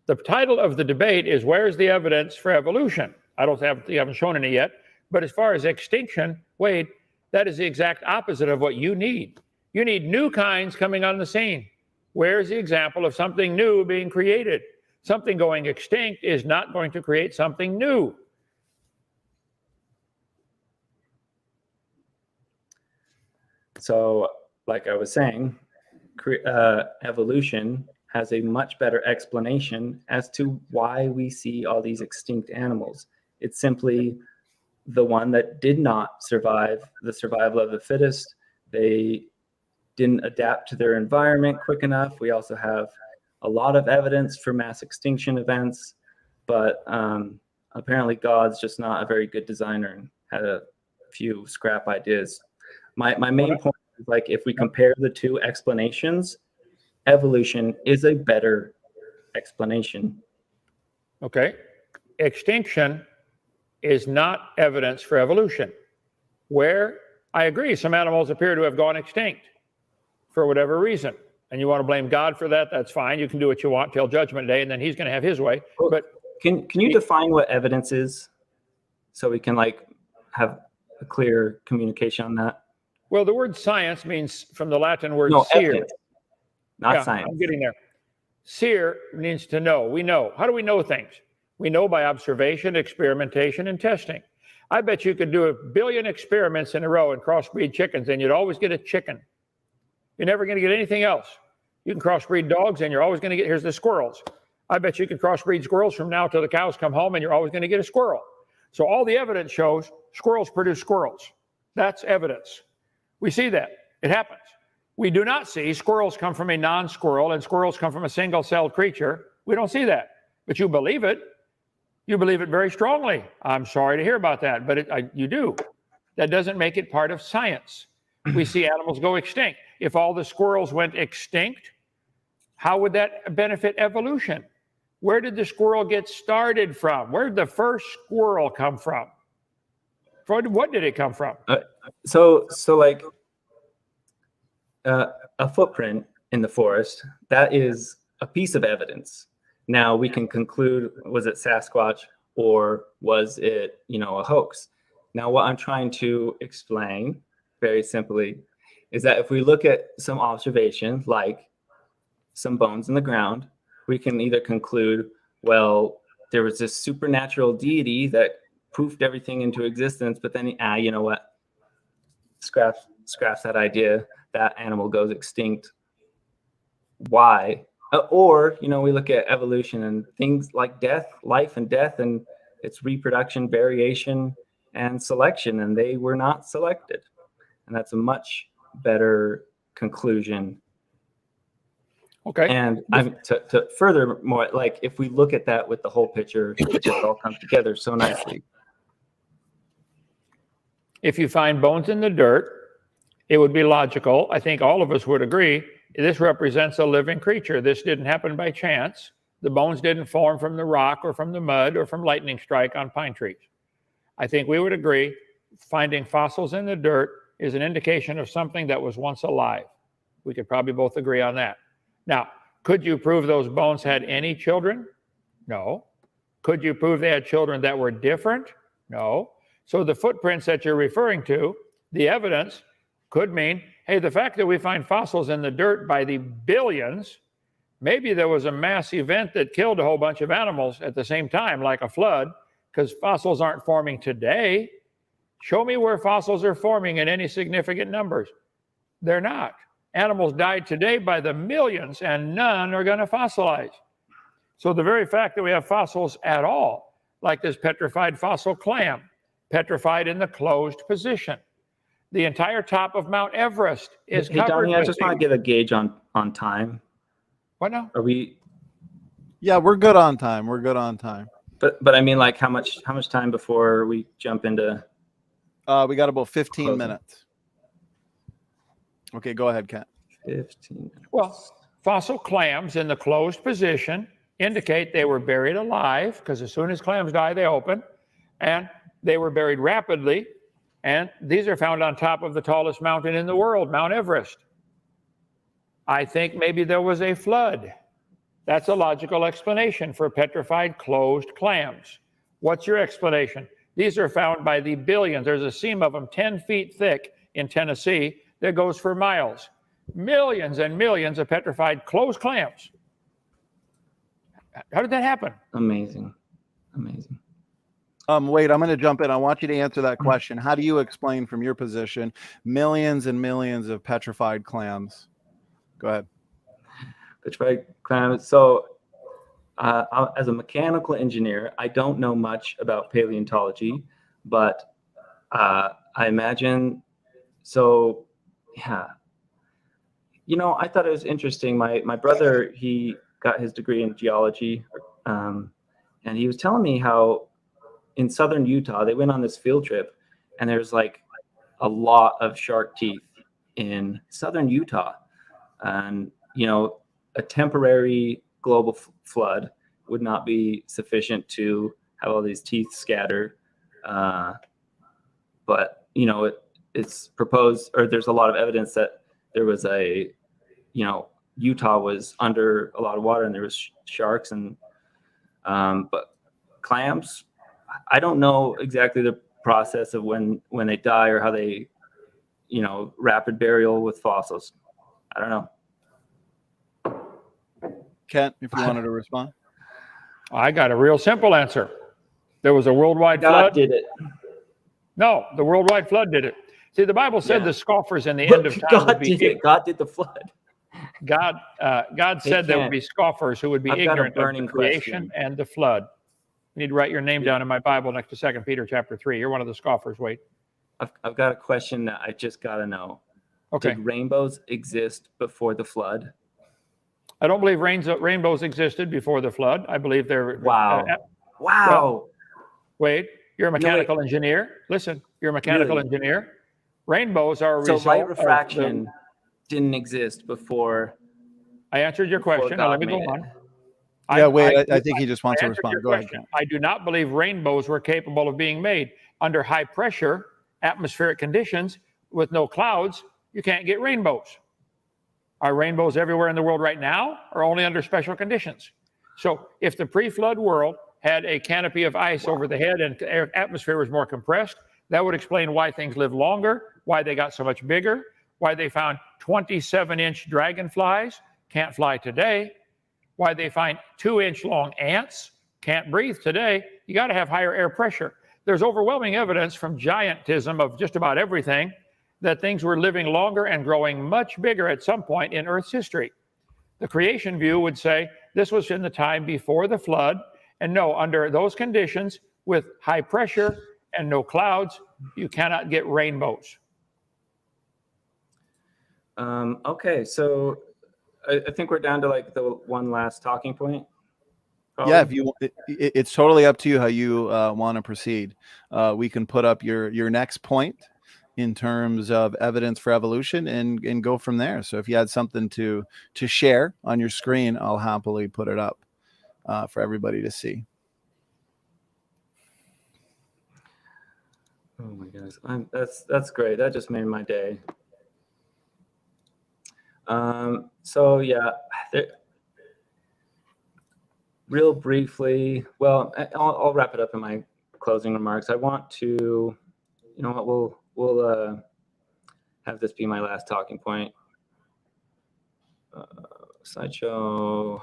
The title of the debate is "Where's the evidence for evolution?" You haven't shown any yet. But as far as extinction, Wade, that is the exact opposite of what you need. You need new kinds coming on the scene. Where's the example of something new being created? Something going extinct is not going to create something new. So, like I was saying, evolution has a much better explanation as to why we see all these extinct animals. It's simply the one that did not survive the survival of the fittest. They didn't adapt to their environment quick enough. We also have a lot of evidence for mass extinction events, but apparently God's just not a very good designer and had a few scrap ideas. My main point is, like, if we compare the two explanations, evolution is a better explanation. Okay. Extinction is not evidence for evolution. Where I agree, some animals appear to have gone extinct for whatever reason. And you want to blame God for that, that's fine. You can do what you want till Judgment Day, and then he's going to have his way. Well, but can you define what evidence is, so we can like have a clear communication on that? Well, the word science means from the Latin word No, seer. evidence, not Yeah, science. I'm getting there. Seer means to know. We know. How do we know things? We know by observation, experimentation, and testing. I bet you could do 1 billion experiments in a row and crossbreed chickens, and you'd always get a chicken. You're never going to get anything else. You can crossbreed dogs, and you're always going to get, here's the squirrels. I bet you could crossbreed squirrels from now till the cows come home, and you're always going to get a squirrel. So all the evidence shows squirrels produce squirrels. That's evidence. We see that. It happens. We do not see squirrels come from a non-squirrel and squirrels come from a single-celled creature. We don't see that. But you believe it. You believe it very strongly. I'm sorry to hear about that, but you do. That doesn't make it part of science. We see animals go extinct. If all the squirrels went extinct, how would that benefit evolution? Where did the squirrel get started from? Where did the first squirrel come from? What did it come from? So like a footprint in the forest, that is a piece of evidence. Now we can conclude, was it Sasquatch or was it, a hoax? Now what I'm trying to explain very simply is that if we look at some observation, like some bones in the ground, we can either conclude, well, there was this supernatural deity that poofed everything into existence, but then, you know what? Scraps that idea. That animal goes extinct. Why? Or, we look at evolution and things like death, life and death, and its reproduction, variation, and selection, and they were not selected. And that's a much better conclusion. Okay. And to furthermore, like, if we look at that with the whole picture, it just all comes together so nicely. If you find bones in the dirt, it would be logical. I think all of us would agree. This represents a living creature. This didn't happen by chance. The bones didn't form from the rock or from the mud or from lightning strike on pine trees. I think we would agree finding fossils in the dirt is an indication of something that was once alive. We could probably both agree on that. Now, could you prove those bones had any children? No. Could you prove they had children that were different? No. So the footprints that you're referring to, the evidence, could mean, hey, the fact that we find fossils in the dirt by the billions, maybe there was a mass event that killed a whole bunch of animals at the same time, like a flood, because fossils aren't forming today. Show me where fossils are forming in any significant numbers. They're not. Animals died today by the millions, and none are going to fossilize. So the very fact that we have fossils at all, like this petrified fossil clam, petrified in the closed position. The entire top of Mount Everest is covered. Hey, Donnie, I just want to get a gauge on time. What now? Are we? Yeah, we're good on time. We're good on time. But I mean, like, how much time before we jump into? We got about 15 closing. minutes. Okay, go ahead, Kent. 15 minutes. Well, fossil clams in the closed position indicate they were buried alive, because as soon as clams die, they open, and they were buried rapidly. And these are found on top of the tallest mountain in the world, Mount Everest. I think maybe there was a flood. That's a logical explanation for petrified closed clams. What's your explanation? These are found by the billions. There's a seam of them 10 feet thick in Tennessee that goes for miles. Millions and millions of petrified closed clams. How did that happen? Amazing. Wait, I'm going to jump in. I want you to answer that question. How do you explain from your position millions and millions of petrified clams? Go ahead. Petrified clams. So as a mechanical engineer, I don't know much about paleontology, but I imagine, so yeah, I thought it was interesting. My brother, he got his degree in geology, and he was telling me how in southern Utah they went on this field trip, and there's like a lot of shark teeth in southern Utah, and a temporary global flood would not be sufficient to have all these teeth scatter, but it's proposed, or there's a lot of evidence that there was Utah was under a lot of water and there was sharks and but clams, I don't know exactly the process of when they die or how they rapid burial with fossils. I don't know. Kent, if you wanted to respond. I got a real simple answer. There was a worldwide God flood. did it. No, the worldwide flood did it. See, the Bible said the scoffers in the But end of time God would be did it. God did the flood. God said there would be scoffers who would be I've got a ignorant of the burning creation question. and the flood. You need to write your name down in my Bible next to 2 Peter chapter 3. You're one of the scoffers, Wade. I've got a question that I just got to know. Okay. Did rainbows exist before the flood? I don't believe rainbows existed before the flood. I believe they're... Wow. Wow. Well, Wade, you're a mechanical engineer. Listen, you're a mechanical engineer. Rainbows are a result light refraction didn't exist before. I answered your question. Now let me go on. Yeah, Wade, I think he just wants to respond. Go ahead. I do not believe rainbows were capable of being made under high pressure atmospheric conditions with no clouds. You can't get rainbows. Are rainbows everywhere in the world right now or only under special conditions? So if the pre-flood world had a canopy of ice over the head and the atmosphere was more compressed, that would explain why things live longer, why they got so much bigger, why they found 27-inch dragonflies, can't fly today, why they find 2-inch long ants, can't breathe today. You got to have higher air pressure. There's overwhelming evidence from giantism of just about everything that things were living longer and growing much bigger at some point in Earth's history. The creation view would say this was in the time before the flood, and no, under those conditions with high pressure and no clouds, you cannot get rainbows. Okay, so I think we're down to like the one last talking point. Probably. Yeah, if you, it's totally up to you how you want to proceed. We can put up your next point in terms of evidence for evolution and go from there. So if you had something to share on your screen, I'll happily put it up for everybody to see. Oh my goodness, that's great. That just made my day. So yeah, real briefly, well, I'll wrap it up in my closing remarks. I want to, you know what, we'll have this be my last talking point. Slideshow.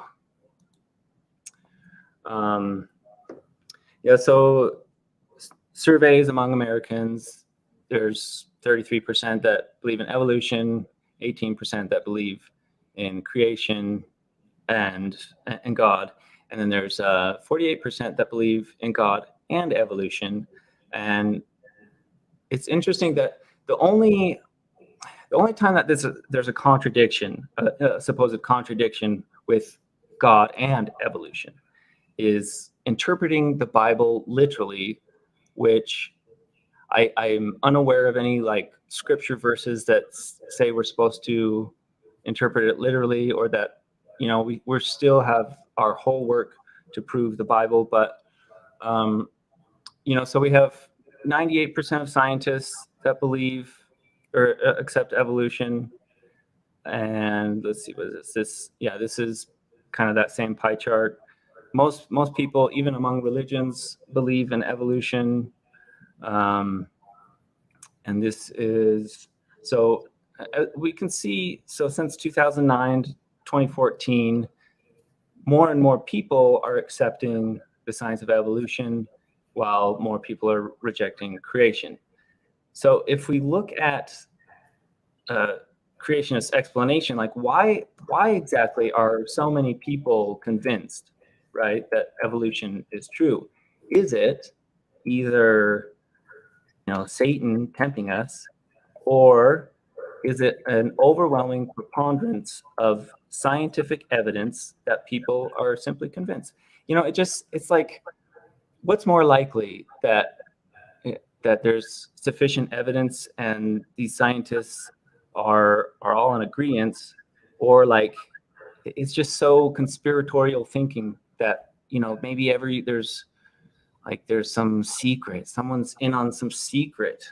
Yeah, so surveys among Americans, there's 33% that believe in evolution, 18% that believe in creation and God. And then there's 48% that believe in God and evolution. And it's interesting that the only time that there's a contradiction, a supposed contradiction with God and evolution, is interpreting the Bible literally, which I'm unaware of any like scripture verses that say we're supposed to interpret it literally, or that, you know, we still have our whole work to prove the Bible. But, you know, so we have 98% of scientists that believe or accept evolution. And let's see, what is this? Yeah, this is kind of that same pie chart. Most people, even among religions, believe in evolution. And this is, so we can see, so since 2009 to 2014, more and more people are accepting the science of evolution while more people are rejecting creation. So if we look at creationist explanation, like why exactly are so many people convinced, right, that evolution is true? Is it either, you know, Satan tempting us, or is it an overwhelming preponderance of scientific evidence that people are simply convinced? It's like, what's more likely, that there's sufficient evidence and these scientists are all in agreement, or like it's just so conspiratorial thinking that maybe there's some secret, someone's in on some secret.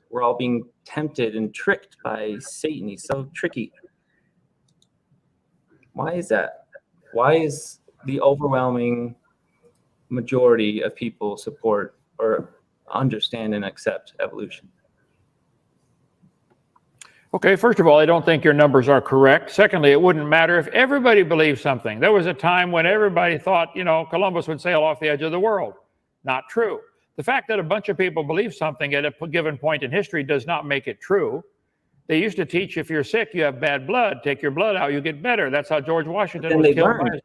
We're all being tempted and tricked by Satan. He's so tricky. Why is that? Why is the overwhelming majority of people support or understand and accept evolution? Okay, first of all, I don't think your numbers are correct. Secondly, it wouldn't matter if everybody believed something. There was a time when everybody thought, Columbus would sail off the edge of the world. Not true. The fact that a bunch of people believe something at a given point in history does not make it true. They used to teach, if you're sick, you have bad blood, take your blood out, you get better. That's how George Washington was killed by.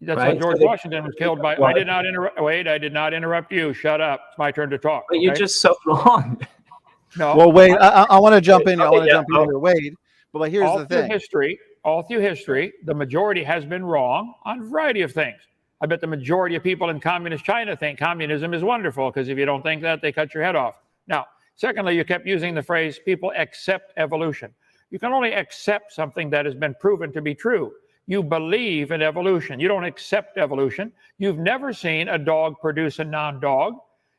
That's how George Washington was killed by. I did not interrupt. Wade, I did not interrupt you. Shut up. It's my turn to talk. But you're just so wrong. No. Well, Wade, I want to jump in. I want to jump in here, Wade. But here's the thing. All through history, the majority has been wrong on a variety of things. I bet the majority of people in communist China think communism is wonderful, because if you don't think that, they cut your head off. Now, secondly, you kept using the phrase, people accept evolution. You can only accept something that has been proven to be true. You believe in evolution. You don't accept evolution. You've never seen a dog produce a non-dog.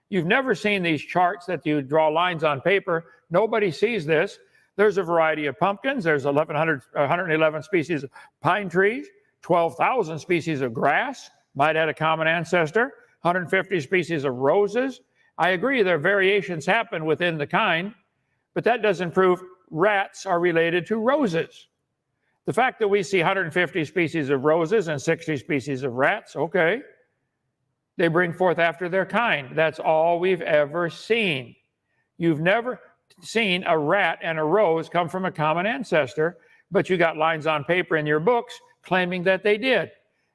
You've never seen these charts that you draw lines on paper. Nobody sees this. There's a variety of pumpkins. There's 111 species of pine trees, 12,000 species of grass, might have a common ancestor, 150 species of roses. I agree, there are variations happen within the kind, but that doesn't prove rats are related to roses. The fact that we see 150 species of roses and 60 species of rats, okay, they bring forth after their kind. That's all we've ever seen. You've never seen a rat and a rose come from a common ancestor, but you got lines on paper in your books claiming that they did.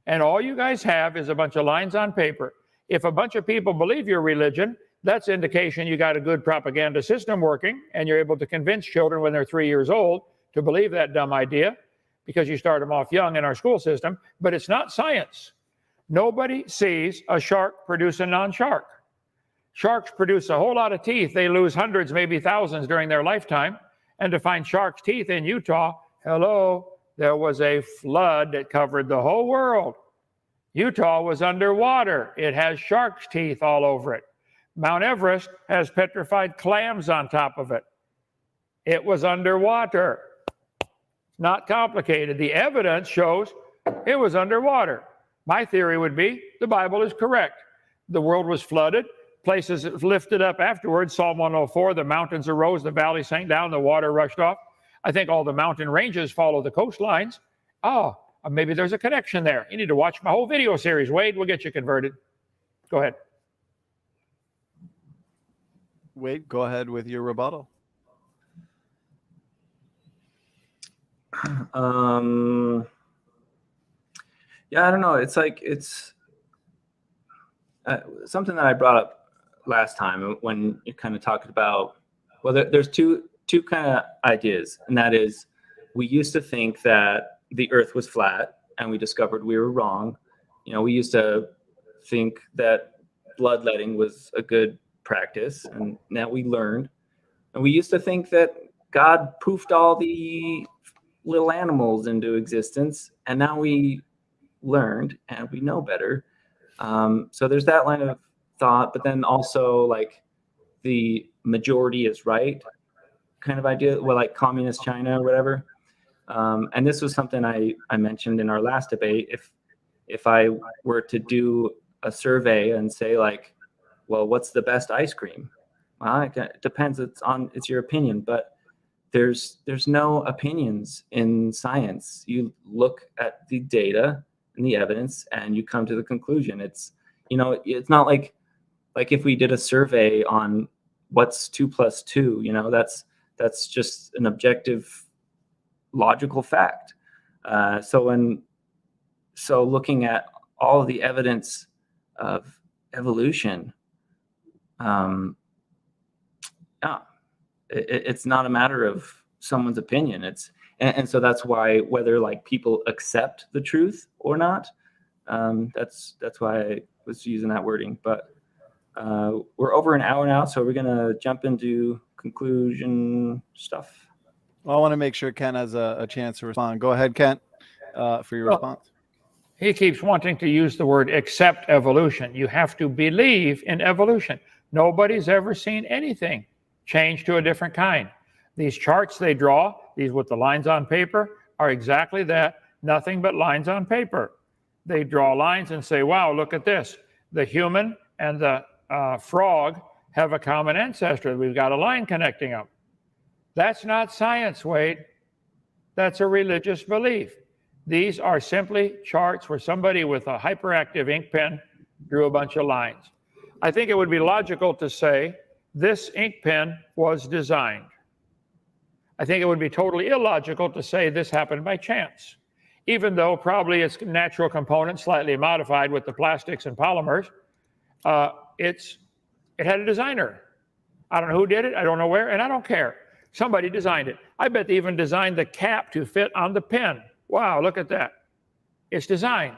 And all you guys have is a bunch of lines on paper. If a bunch of people believe your religion, that's indication you got a good propaganda system working, and you're able to convince children when they're 3 years old to believe that dumb idea, because you start them off young in our school system. But it's not science. Nobody sees a shark produce a non-shark. Sharks produce a whole lot of teeth. They lose hundreds, maybe thousands during their lifetime. And to find shark's teeth in Utah, hello, there was a flood that covered the whole world. Utah was underwater. It has shark's teeth all over it. Mount Everest has petrified clams on top of it. It was underwater. Not complicated. The evidence shows it was underwater. My theory would be the Bible is correct. The world was flooded. Places lifted up afterwards. Psalm 104, the mountains arose, the valley sank down, the water rushed off. I think all the mountain ranges follow the coastlines. Oh, maybe there's a connection there. You need to watch my whole video series. Wade, we'll get you converted. Go ahead. Wade, go ahead with your rebuttal. Yeah, I don't know. It's like, it's something that I brought up last time when you kind of talked about, well, there's two kind of ideas, and that is, we used to think that the earth was flat, and we discovered we were wrong. We used to think that bloodletting was a good practice, and now we learned. And we used to think that God poofed all the little animals into existence, and now we learned and we know better. So there's that line of thought, but then also like the majority is right kind of idea, well, like communist China or whatever. And this was something I mentioned in our last debate. If I were to do a survey and say like, well, what's the best ice cream? Well, it depends. It's your opinion, but there's no opinions in science. You look at the data and the evidence, and you come to the conclusion. It's not like if we did a survey on what's 2 + 2, that's just an objective, logical fact. So looking at all of the evidence of evolution, it's not a matter of someone's opinion. And so that's why, whether like people accept the truth or not, that's why I was using that wording. But we're over an hour now, so we're gonna jump into conclusion stuff. Well, I want to make sure Kent has a chance to respond. Go ahead, Kent, for your response. He keeps wanting to use the word accept evolution. You have to believe in evolution. Nobody's ever seen anything change to a different kind. These charts they draw, these with the lines on paper, are exactly that, nothing but lines on paper. They draw lines and say, wow, look at this. The human and the frog have a common ancestry. We've got a line connecting them. That's not science, Wade. That's a religious belief. These are simply charts where somebody with a hyperactive ink pen drew a bunch of lines. I think it would be logical to say this ink pen was designed. I think it would be totally illogical to say this happened by chance, even though probably its natural component, slightly modified with the plastics and polymers, it had a designer. I don't know who did it, I don't know where, and I don't care. Somebody designed it. I bet they even designed the cap to fit on the pen. Wow, look at that. It's designed.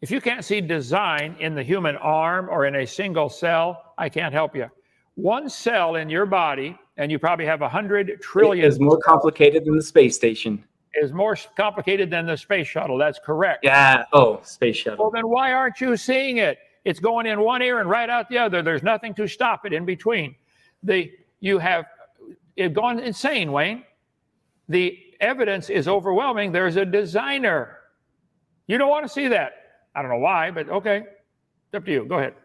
If you can't see design in the human arm or in a single cell, I can't help you. One cell in your body, and you probably have 100 trillion. It is more complicated than the space station. Is more complicated than the space shuttle. That's correct. Yeah. Oh, space shuttle. Well, then why aren't you seeing it? It's going in one ear and right out the other. There's nothing to stop it in between. You have it gone insane, Wayne. The evidence is overwhelming. There's a designer. You don't want to see that. I don't know why, but okay. It's up to you. Go ahead.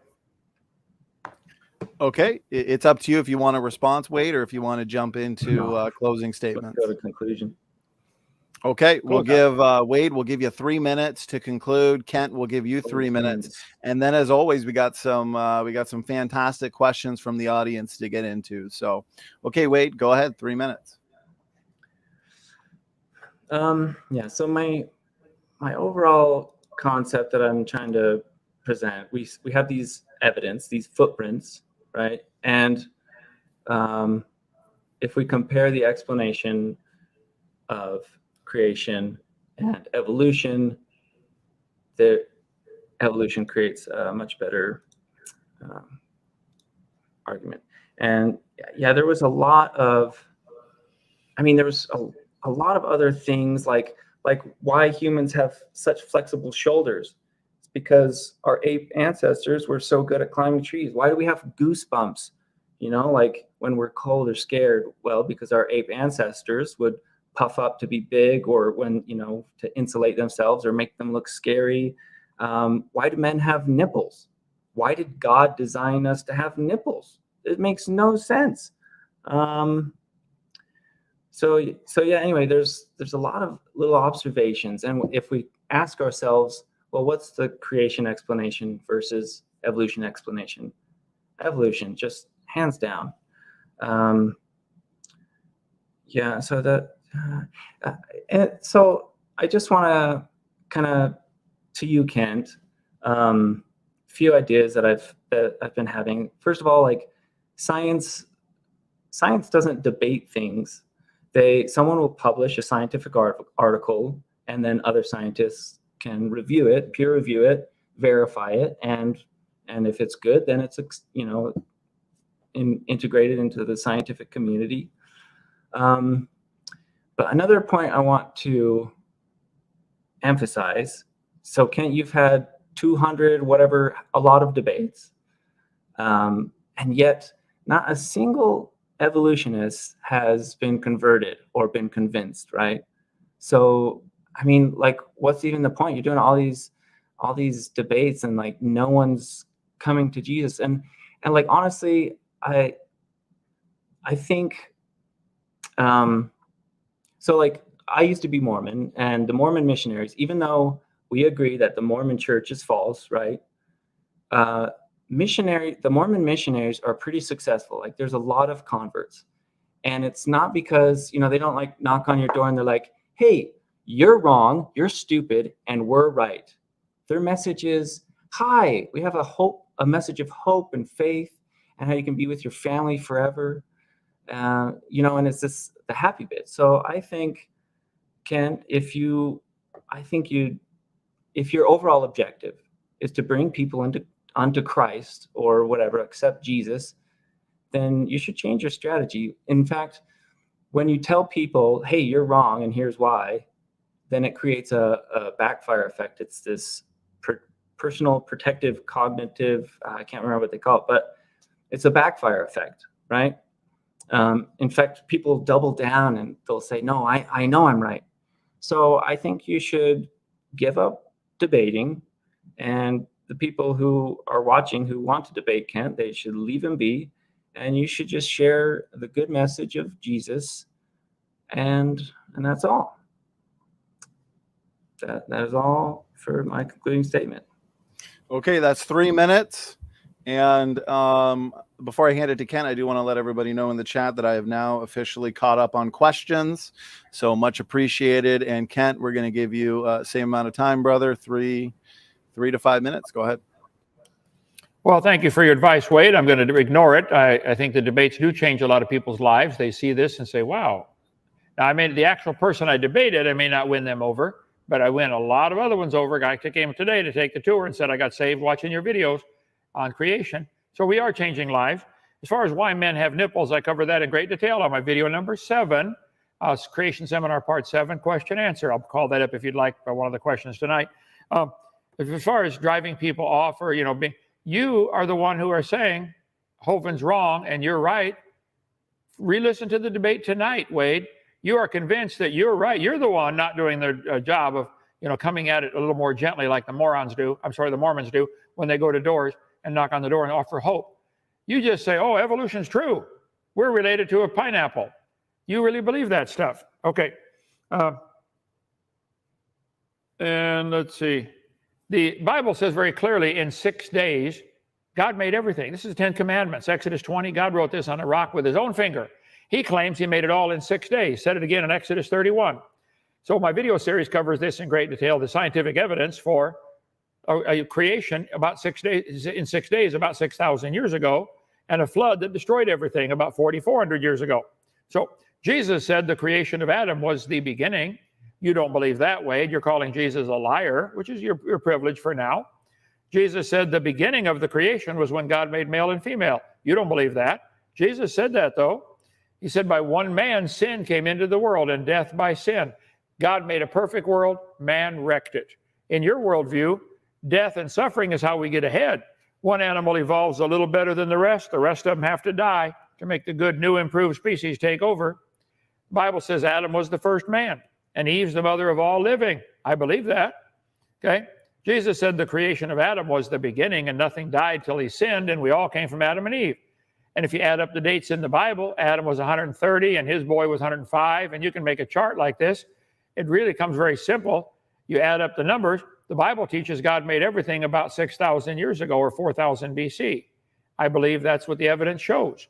Okay, it's up to you if you want a response, Wade, or if you want to jump into closing statements. Let's go to conclusion. Okay, we'll give Wade, we'll give you 3 minutes to conclude. Kent will give you 3 minutes. And then as always, we got some fantastic questions from the audience to get into. So, okay, Wade, go ahead, 3 minutes. Yeah, so my overall concept that I'm trying to present, we have these evidence, these footprints, right? And if we compare the explanation of creation and evolution, the evolution creates a much better argument. And yeah, there was a lot of, there was a lot of other things like why humans have such flexible shoulders. It's because our ape ancestors were so good at climbing trees. Why do we have goosebumps? Like when we're cold or scared? Well, because our ape ancestors would puff up to be big, or when, to insulate themselves or make them look scary. Why do men have nipples? Why did God design us to have nipples? It makes no sense. So yeah, anyway, there's a lot of little observations. And if we ask ourselves, well, what's the creation explanation versus evolution explanation? Evolution, just hands down. Yeah, so that, and so I just want to kind of, to you, Kent, few ideas that I've been having. First of all, like science doesn't debate things. Someone will publish a scientific article, and then other scientists can review it, peer review it, verify it, and if it's good, then it's integrated into the scientific community. But another point I want to emphasize. So, Kent, you've had 200, whatever, a lot of debates, and yet not a single evolutionist has been converted or been convinced, right? So, like, what's even the point? You're doing all these debates, and like no one's coming to Jesus. And like, honestly, I think, so like I used to be Mormon, and the Mormon missionaries, even though we agree that the Mormon church is false, right? The Mormon missionaries are pretty successful. Like there's a lot of converts, and it's not because, they don't like knock on your door and they're like, hey, you're wrong, you're stupid, and we're right. Their message is, hi, we have a message of hope and faith and how you can be with your family forever. And it's this the happy bit. So I think, Ken, if your overall objective is to bring people onto Christ or whatever, accept Jesus, then you should change your strategy. In fact, when you tell people, hey, you're wrong and here's why, then it creates a backfire effect. It's this personal protective cognitive, I can't remember what they call it, but it's a backfire effect, right? In fact, people double down and they'll say, no, I know I'm right. So I think you should give up debating, and the people who are watching who want to debate Kent, they should leave him be, and you should just share the good message of Jesus, and that's all. That is all for my concluding statement. Okay, that's 3 minutes. And before I hand it to Kent, I do want to let everybody know in the chat that I have now officially caught up on questions. So much appreciated. And Kent, we're going to give you same amount of time, brother, 3 to 5 minutes. Go ahead. Well, thank you for your advice, Wade. I'm going to ignore it. I think the debates do change a lot of people's lives. They see this and say, wow. Now, I mean, the actual person I debated, I may not win them over, but I win a lot of other ones over. A guy came today to take the tour and said, I got saved watching your videos on creation. So we are changing lives. As far as why men have nipples, I cover that in great detail on my video number 7, Creation Seminar Part 7, question answer. I'll call that up if you'd like for one of the questions tonight. As far as driving people off, or you are the one who are saying Hovind's wrong and you're right. Re-listen to the debate tonight, Wade. You are convinced that you're right. You're the one not doing their job of coming at it a little more gently, like the Mormons do when they go to doors and knock on the door and offer hope. You just say, oh, evolution's true. We're related to a pineapple. You really believe that stuff. Okay. And let's see. The Bible says very clearly in 6 days, God made everything. This is the 10 Commandments. Exodus 20, God wrote this on a rock with his own finger. He claims he made it all in 6 days. Said it again in Exodus 31. So my video series covers this in great detail, the scientific evidence for a creation about 6 days, in 6 days, about 6,000 years ago, and a flood that destroyed everything about 4,400 years ago. So Jesus said the creation of Adam was the beginning. You don't believe that, Wade. You're calling Jesus a liar, which is your privilege for now. Jesus said the beginning of the creation was when God made male and female. You don't believe that. Jesus said that, though. He said by one man sin came into the world, and death by sin. God made a perfect world, man wrecked it. In your worldview, death and suffering is how we get ahead. One animal evolves a little better than the rest of them have to die to make the good, new, improved species take over. The Bible says Adam was the first man, and Eve's the mother of all living. I believe that. Okay? Jesus said the creation of Adam was the beginning, and nothing died till he sinned, and we all came from Adam and Eve. And if you add up the dates in the Bible, Adam was 130, and his boy was 105, and you can make a chart like this. It really comes very simple. You add up the numbers. The Bible teaches God made everything about 6,000 years ago, or 4,000 BC. I believe that's what the evidence shows.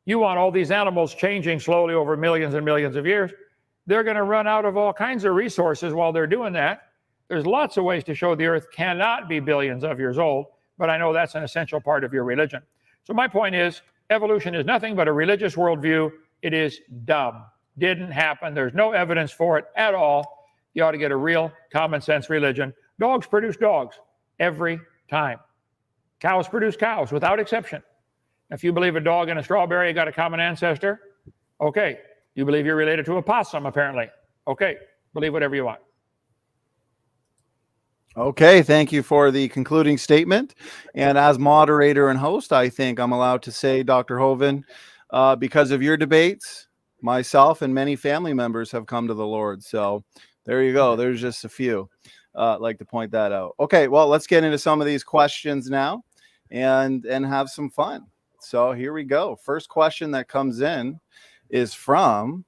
You want all these animals changing slowly over millions and millions of years. They're going to run out of all kinds of resources while they're doing that. There's lots of ways to show the earth cannot be billions of years old, but I know that's an essential part of your religion. So my point is, evolution is nothing but a religious worldview. It is dumb. Didn't happen. There's no evidence for it at all. You ought to get a real common sense religion. Dogs produce dogs every time. Cows produce cows without exception. If you believe a dog and a strawberry got a common ancestor, okay. You believe you're related to a possum, apparently. Okay, believe whatever you want. Okay, thank you for the concluding statement. And as moderator and host, I think I'm allowed to say, Dr. Hovind, because of your debates, myself and many family members have come to the Lord. So there you go. There's just a few. I'd like to point that out. Okay, well, let's get into some of these questions now and have some fun. So here we go. First question that comes in is from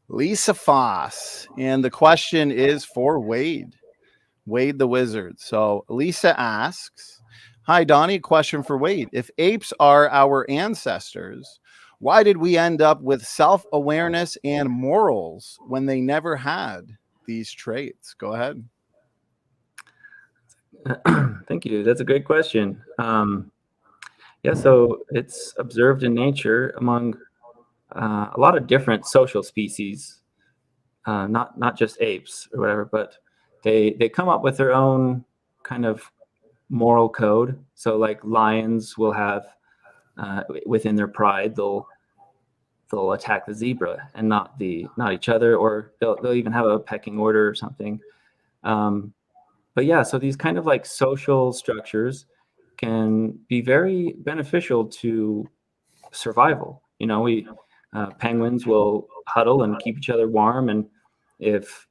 Lisa Foss. And the question is for Wade the Wizard. So Lisa asks, hi, Donnie, question for Wade. If apes are our ancestors, why did we end up with self-awareness and morals when they never had these traits? Go ahead. Thank you. That's a great question. Yeah, so it's observed in nature among a lot of different social species, not just apes or whatever, but they come up with their own kind of moral code. So like lions will have within their pride, they'll attack the zebra and not each other, or they'll even have a pecking order or something. But yeah, so these kind of like social structures can be very beneficial to survival. You know, penguins will huddle and keep each other warm, and if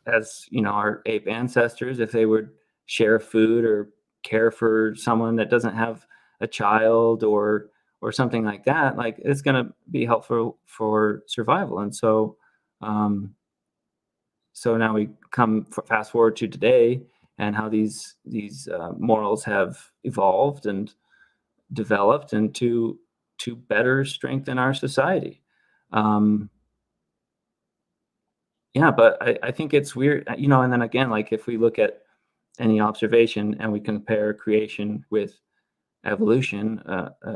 as you know, our ape ancestors, if they would share food or care for someone that doesn't have a child or something like that, like it's going to be helpful for survival. And so so now we fast forward to today, and how these morals have evolved and developed and to better strengthen our society. Yeah, but I think it's weird, you know, and then again, like if we look at any observation and we compare creation with evolution,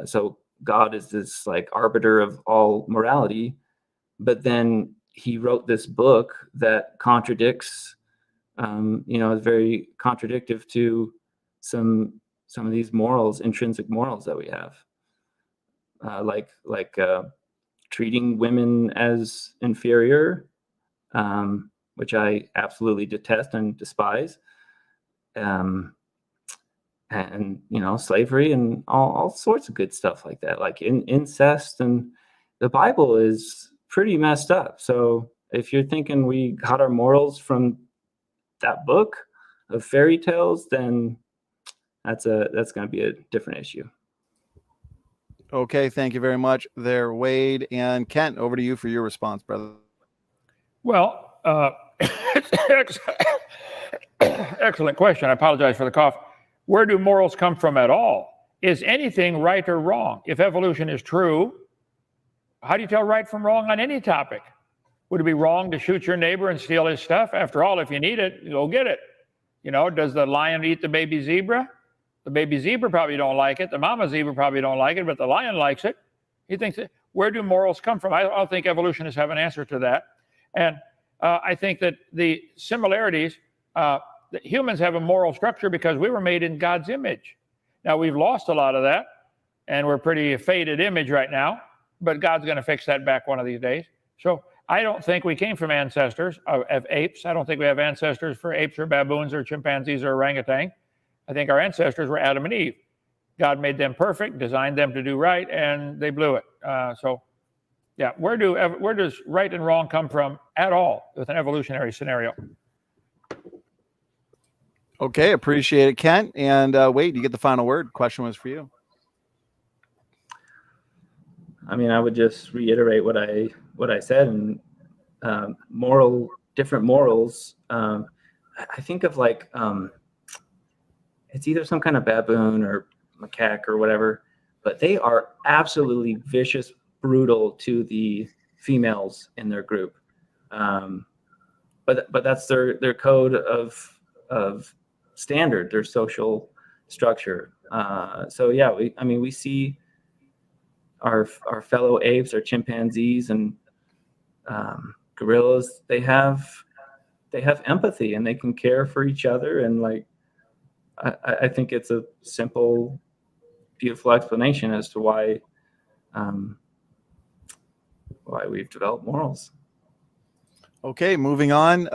so God is this like arbiter of all morality, but then he wrote this book that contradicts, you know, is very contradictive to some of these morals, intrinsic morals that we have, like treating women as inferior, which I absolutely detest and despise, and you know, slavery and all sorts of good stuff like that, like incest. And the Bible is pretty messed up. So if you're thinking we got our morals from that book of fairy tales, then that's going to be a different issue. Okay, thank you very much there, Wade. And Kent, over to you for your response, brother. Well, excellent question. I apologize for the cough. Where do morals come from at all? Is anything right or wrong? If evolution is true, how do you tell right from wrong on any topic? Would it be wrong to shoot your neighbor and steal his stuff? After all, if you need it, go get it. You know, does the lion eat the baby zebra? The baby zebra probably don't like it. The mama zebra probably don't like it, but the lion likes it. He thinks, where do morals come from? I don't think evolutionists have an answer to that. And I think that the similarities, that humans have a moral structure because we were made in God's image. Now, we've lost a lot of that, and we're a pretty faded image right now, but God's going to fix that back one of these days. So I don't think we came from ancestors of apes. I don't think we have ancestors for apes or baboons or chimpanzees or orangutan. I think our ancestors were Adam and Eve. God made them perfect, designed them to do right, and they blew it. So, yeah, where does right and wrong come from at all with an evolutionary scenario? Okay, appreciate it, Kent. And Wade, you get the final word. Question was for you. I mean, I would just reiterate what I said, and different morals. I think of like it's either some kind of baboon or macaque or whatever, but they are absolutely vicious, brutal to the females in their group. But that's their code of standard, their social structure. So yeah, we see our fellow apes, our chimpanzees and gorillas. They have empathy and they can care for each other, and like I think it's a simple, beautiful explanation as to why we've developed morals. Okay, moving on.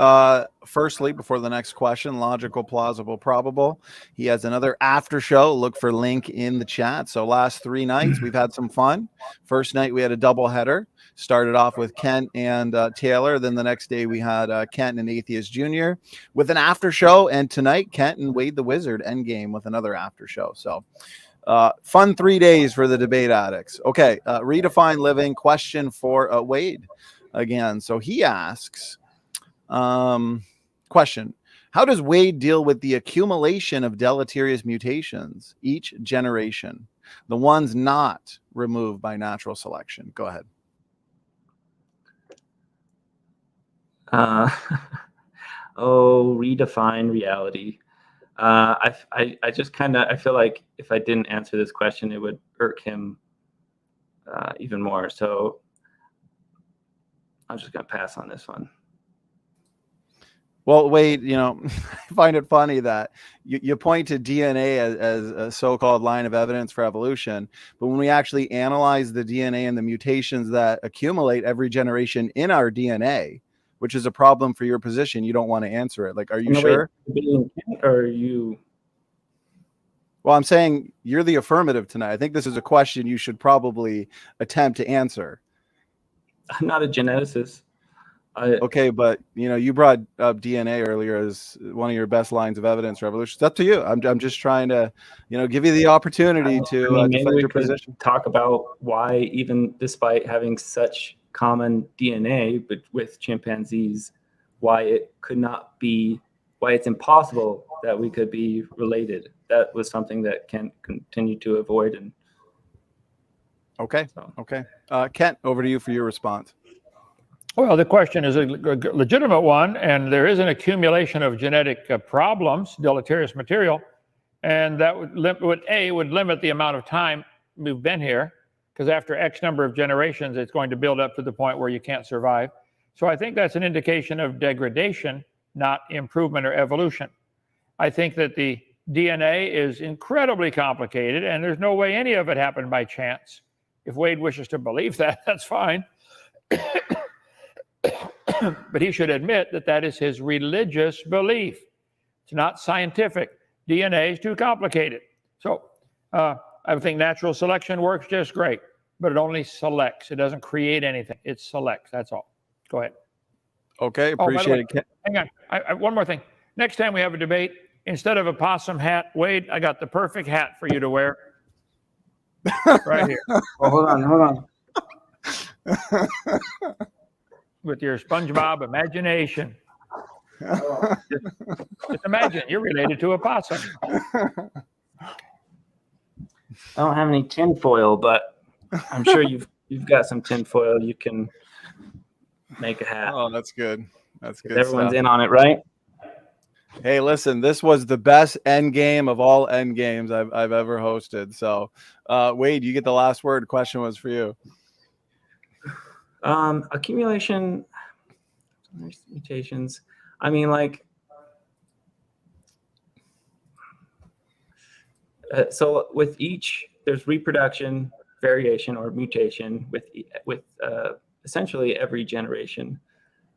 Firstly, before the next question, logical, plausible, probable. He has another after show. Look for link in the chat. So last 3 nights, we've had some fun. First night, we had a double header. Started off with Kent and Taylor. Then the next day, we had Kent and Atheist Jr. with an after show. And tonight, Kent and Wade the Wizard, Endgame, with another after show. So fun 3 days for the debate addicts. Okay, redefine living. Question for Wade again. So he asks, question, how does Wade deal with the accumulation of deleterious mutations each generation, the ones not removed by natural selection? Go ahead. Redefine reality. I just kind of, I feel like if I didn't answer this question, it would irk him even more. So I'm just going to pass on this one. Well, Wade, I find it funny that you point to DNA as a so-called line of evidence for evolution, but when we actually analyze the DNA and the mutations that accumulate every generation in our DNA, which is a problem for your position, you don't want to answer it. Like, are you sure? Or are you? Well, I'm saying you're the affirmative tonight. I think this is a question you should probably attempt to answer. I'm not a geneticist. Okay, but you brought up DNA earlier as one of your best lines of evidence for evolution. It's up to you. I'm just trying to, give you the opportunity to defend your position. Talk about why, even despite having such common DNA, but with chimpanzees, why it could not be, why it's impossible that we could be related. That was something that Kent continued to avoid. And okay, Kent, over to you for your response. Well, the question is a legitimate one, and there is an accumulation of genetic problems, deleterious material, and that would limit the amount of time we've been here, because after X number of generations, it's going to build up to the point where you can't survive. So I think that's an indication of degradation, not improvement or evolution. I think that the DNA is incredibly complicated, and there's no way any of it happened by chance. If Wade wishes to believe that, that's fine. But he should admit that that is his religious belief. It's not scientific. DNA is too complicated. So I think natural selection works just great, but it only selects. It doesn't create anything. It selects. That's all. Go ahead. Okay, appreciate it. Hang on. One more thing. Next time we have a debate, instead of a possum hat, Wade, I got the perfect hat for you to wear. Right here. Oh, hold on. With your SpongeBob imagination. Just imagine you're related to a possum. I don't have any tinfoil, but I'm sure you've got some tinfoil. You can make a hat. Oh, that's good. That's good. Everyone's in on it, right? Hey, listen, this was the best end game of all end games I've ever hosted. So, Wade, you get the last word. Question was for you. Accumulation, mutations. I mean, so with each, there's reproduction, variation, or mutation with essentially every generation,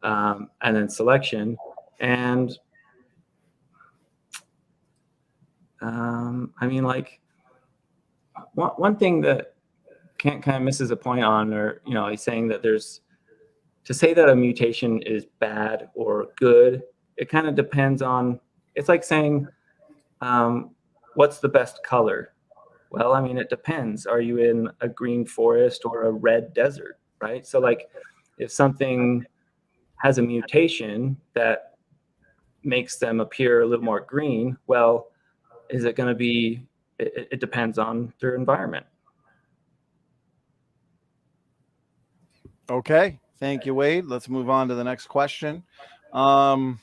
and then selection. And I mean, one thing that Kent kind of misses a point on, or he's saying that to say that a mutation is bad or good, it kind of depends on, it's like saying what's the best color? Well, I mean, it depends. Are you in a green forest or a red desert, right? So if something has a mutation that makes them appear a little more green, well, is it going to be, it depends on their environment. Okay, thank you, Wade. Let's move on to the next question. All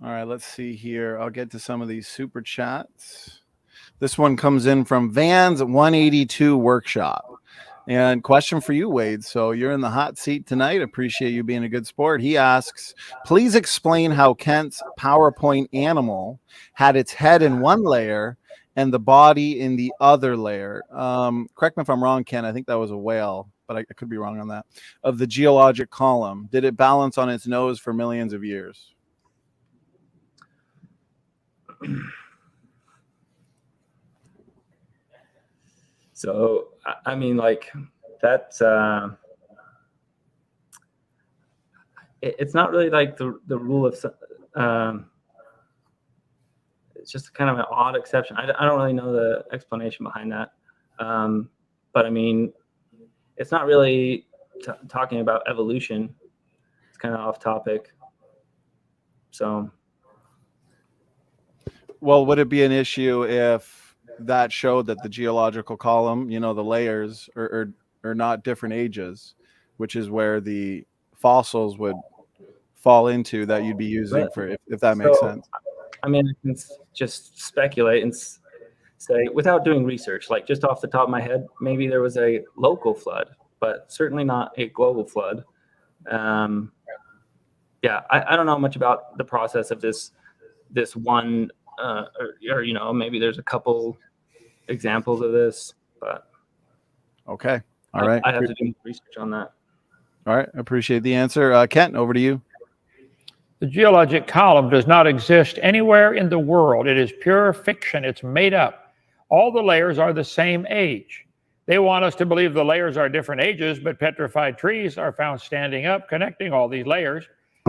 right, let's see here. I'll get to some of these super chats. This one comes in from Van's 182 Workshop. And question for you, Wade. So you're in the hot seat tonight. Appreciate you being a good sport. He asks, please explain how Kent's PowerPoint animal had its head in one layer and the body in the other layer. Correct me if I'm wrong, Ken. I think that was a whale, but I could be wrong on that. Of the geologic column. Did it balance on its nose for millions of years? So, I mean, that's, it's not really the rule of, it's just kind of an odd exception. I don't really know the explanation behind that. But I mean, it's not really talking about evolution. It's kind of off topic. So. Well, would it be an issue if that showed that the geological column, the layers are not different ages, which is where the fossils would fall into that you'd be using for, if that makes sense? I mean, I can just speculate and say, without doing research, just off the top of my head, maybe there was a local flood, but certainly not a global flood. Yeah, I don't know much about the process of this one, or maybe there's a couple examples of this, but Okay. All right. I have to do more research on that. All right. Appreciate the answer. Kent, over to you. The geologic column does not exist anywhere in the world. It is pure fiction. It's made up. All the layers are the same age. They want us to believe the layers are different ages, but petrified trees are found standing up, connecting all these layers.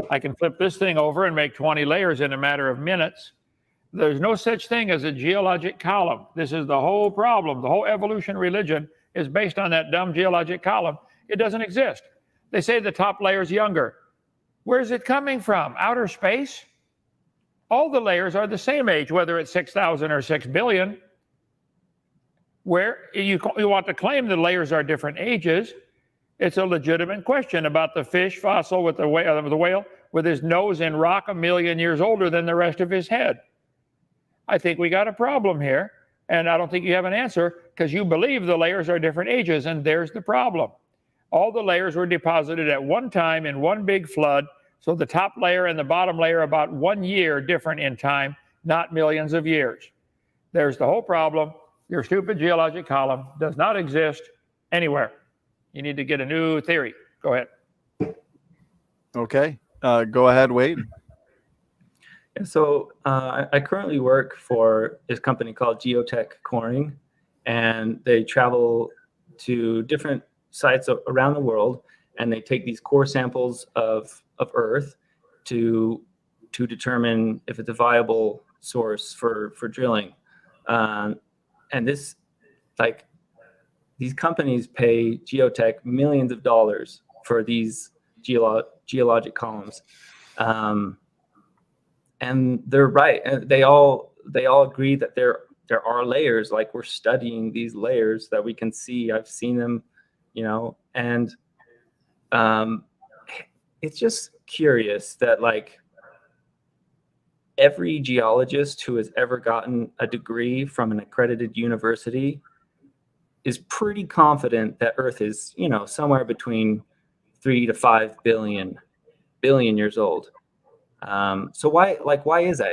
I can flip this thing over and make 20 layers in a matter of minutes. There's no such thing as a geologic column. This is the whole problem. The whole evolution religion is based on that dumb geologic column. It doesn't exist. They say the top layer is younger. Where's it coming from? Outer space? All the layers are the same age, whether it's 6,000 or 6 billion. Where you want to claim the layers are different ages, it's a legitimate question about the fish fossil with the whale with his nose in rock 1 million years older than the rest of his head. I think we got a problem here, and I don't think you have an answer because you believe the layers are different ages, and there's the problem. All the layers were deposited at one time in one big flood, so the top layer and the bottom layer are about 1 year different in time, not millions of years. There's the whole problem. Your stupid geologic column does not exist anywhere. You need to get a new theory. Go ahead. Okay. Go ahead, Wade. And so I currently work for this company called Geotech Coring, and they travel to different sites around the world, and they take these core samples of Earth to determine if it's a viable source for drilling. And this, like, these companies pay Geotech millions of dollars for these geologic columns. And they're right. And they all agree that there are layers, like we're studying these layers that we can see. I've seen them, and it's just curious that, like, every geologist who has ever gotten a degree from an accredited university is pretty confident that Earth is, somewhere between 3 to 5 billion years old. So why is that?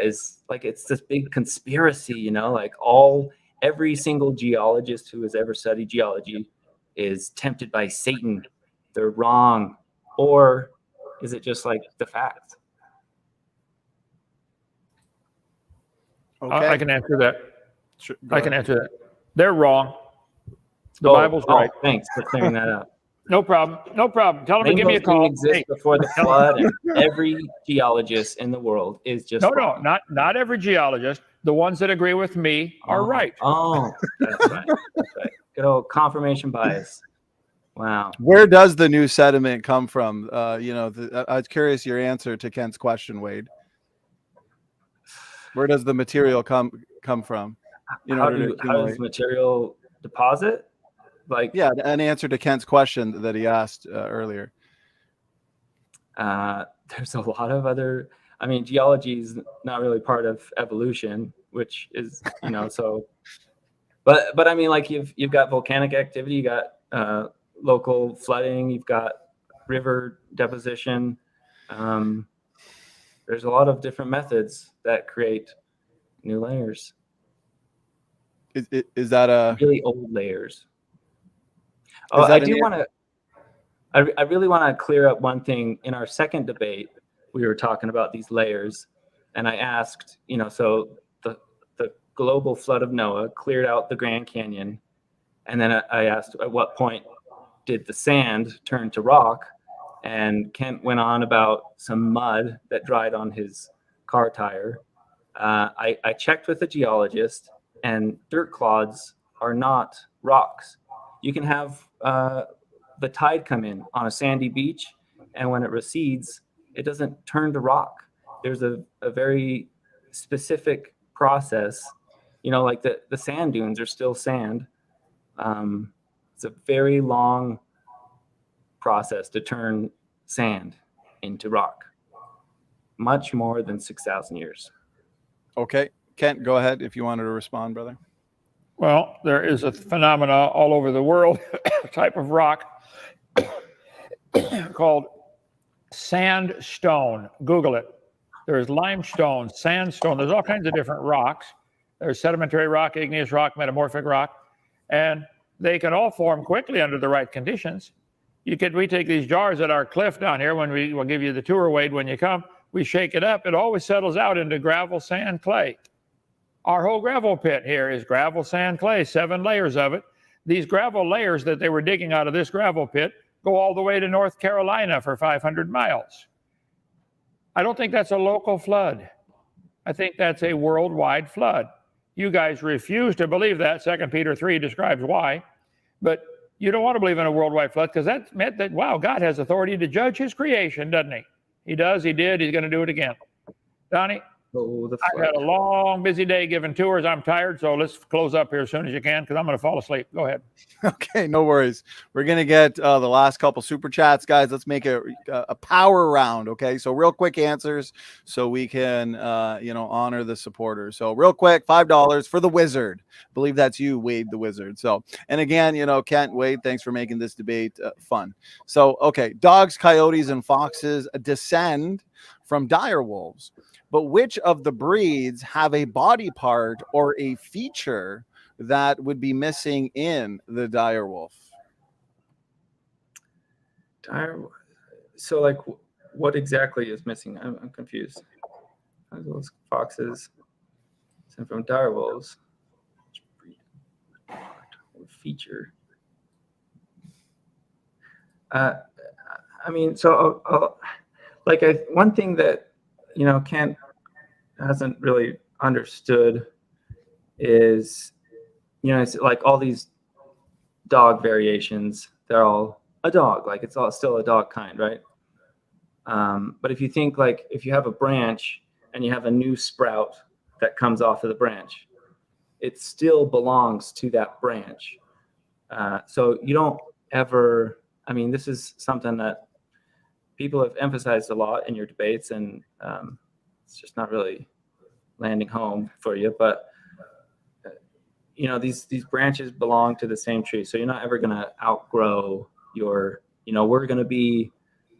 It's this big conspiracy, every single geologist who has ever studied geology is tempted by Satan. They're wrong. Or is it just like the facts? Okay. I can answer that. Sure, I can answer that. They're wrong. The Bible's right. Thanks for clearing that up. No problem. No problem. Tell them to give me a call. Exist before the flood, and every geologist in the world is just wrong. Not every geologist. The ones that agree with me are right. Oh, that's right. That's right. Good old confirmation bias. Wow. Where does the new sediment come from? I was curious your answer to Kent's question, Wade. Where does the material come from? How does material deposit? An answer to Kent's question that he asked earlier. There's a lot of other. I mean, geology is not really part of evolution, which is so. But I mean, like you've got volcanic activity, you got local flooding, you've got river deposition. There's a lot of different methods that create new layers. Is that a really old layers? Oh, I really want to clear up one thing. In our second debate, we were talking about these layers, and I asked, so the global flood of Noah cleared out the Grand Canyon, and then I asked, at what point did the sand turn to rock? And Kent went on about some mud that dried on his car tire. I checked with a geologist, and dirt clods are not rocks. You can have the tide come in on a sandy beach, and when it recedes, it doesn't turn to rock. There's a very specific process, like the sand dunes are still sand. It's a very long process to turn sand into rock, much more than 6,000 years. Okay. Kent, go ahead if you wanted to respond, brother. Well, there is a phenomena all over the world, a type of rock called sandstone. Google it. There's limestone, sandstone. There's all kinds of different rocks. There's sedimentary rock, igneous rock, metamorphic rock, and they can all form quickly under the right conditions. We take these jars at our cliff down here when we'll give you the tour, Wade, when you come. We shake it up. It always settles out into gravel, sand, clay. Our whole gravel pit here is gravel, sand, clay, 7 layers of it. These gravel layers that they were digging out of this gravel pit go all the way to North Carolina for 500 miles. I don't think that's a local flood. I think that's a worldwide flood. You guys refuse to believe that. 2 Peter 3 describes why. But you don't want to believe in a worldwide flood because that meant that, wow, God has authority to judge his creation, doesn't he? He does, he did, he's going to do it again. Donnie, I've had a long, busy day giving tours. I'm tired, so let's close up here as soon as you can because I'm going to fall asleep. Go ahead. Okay, no worries. We're going to get the last couple super chats, guys. Let's make a power round, okay? So real quick answers so we can, honor the supporters. So real quick, $5 for the Wizard. I believe that's you, Wade the Wizard. So, and again, Kent, Wade, thanks for making this debate fun. So, okay, dogs, coyotes, and foxes descend from dire wolves. But which of the breeds have a body part or a feature that would be missing in the dire wolf? So, like, what exactly is missing? I'm confused. Those foxes sent from dire wolves. Which breed or feature? One thing that Kent hasn't really understood is, it's like all these dog variations, they're all a dog, like it's all still a dog kind, right? But if you think like if you have a branch and you have a new sprout that comes off of the branch, it still belongs to that branch. So you don't ever, this is something that people have emphasized a lot in your debates, and it's just not really landing home for you. But these branches belong to the same tree, so you're not ever going to outgrow your. We're going to be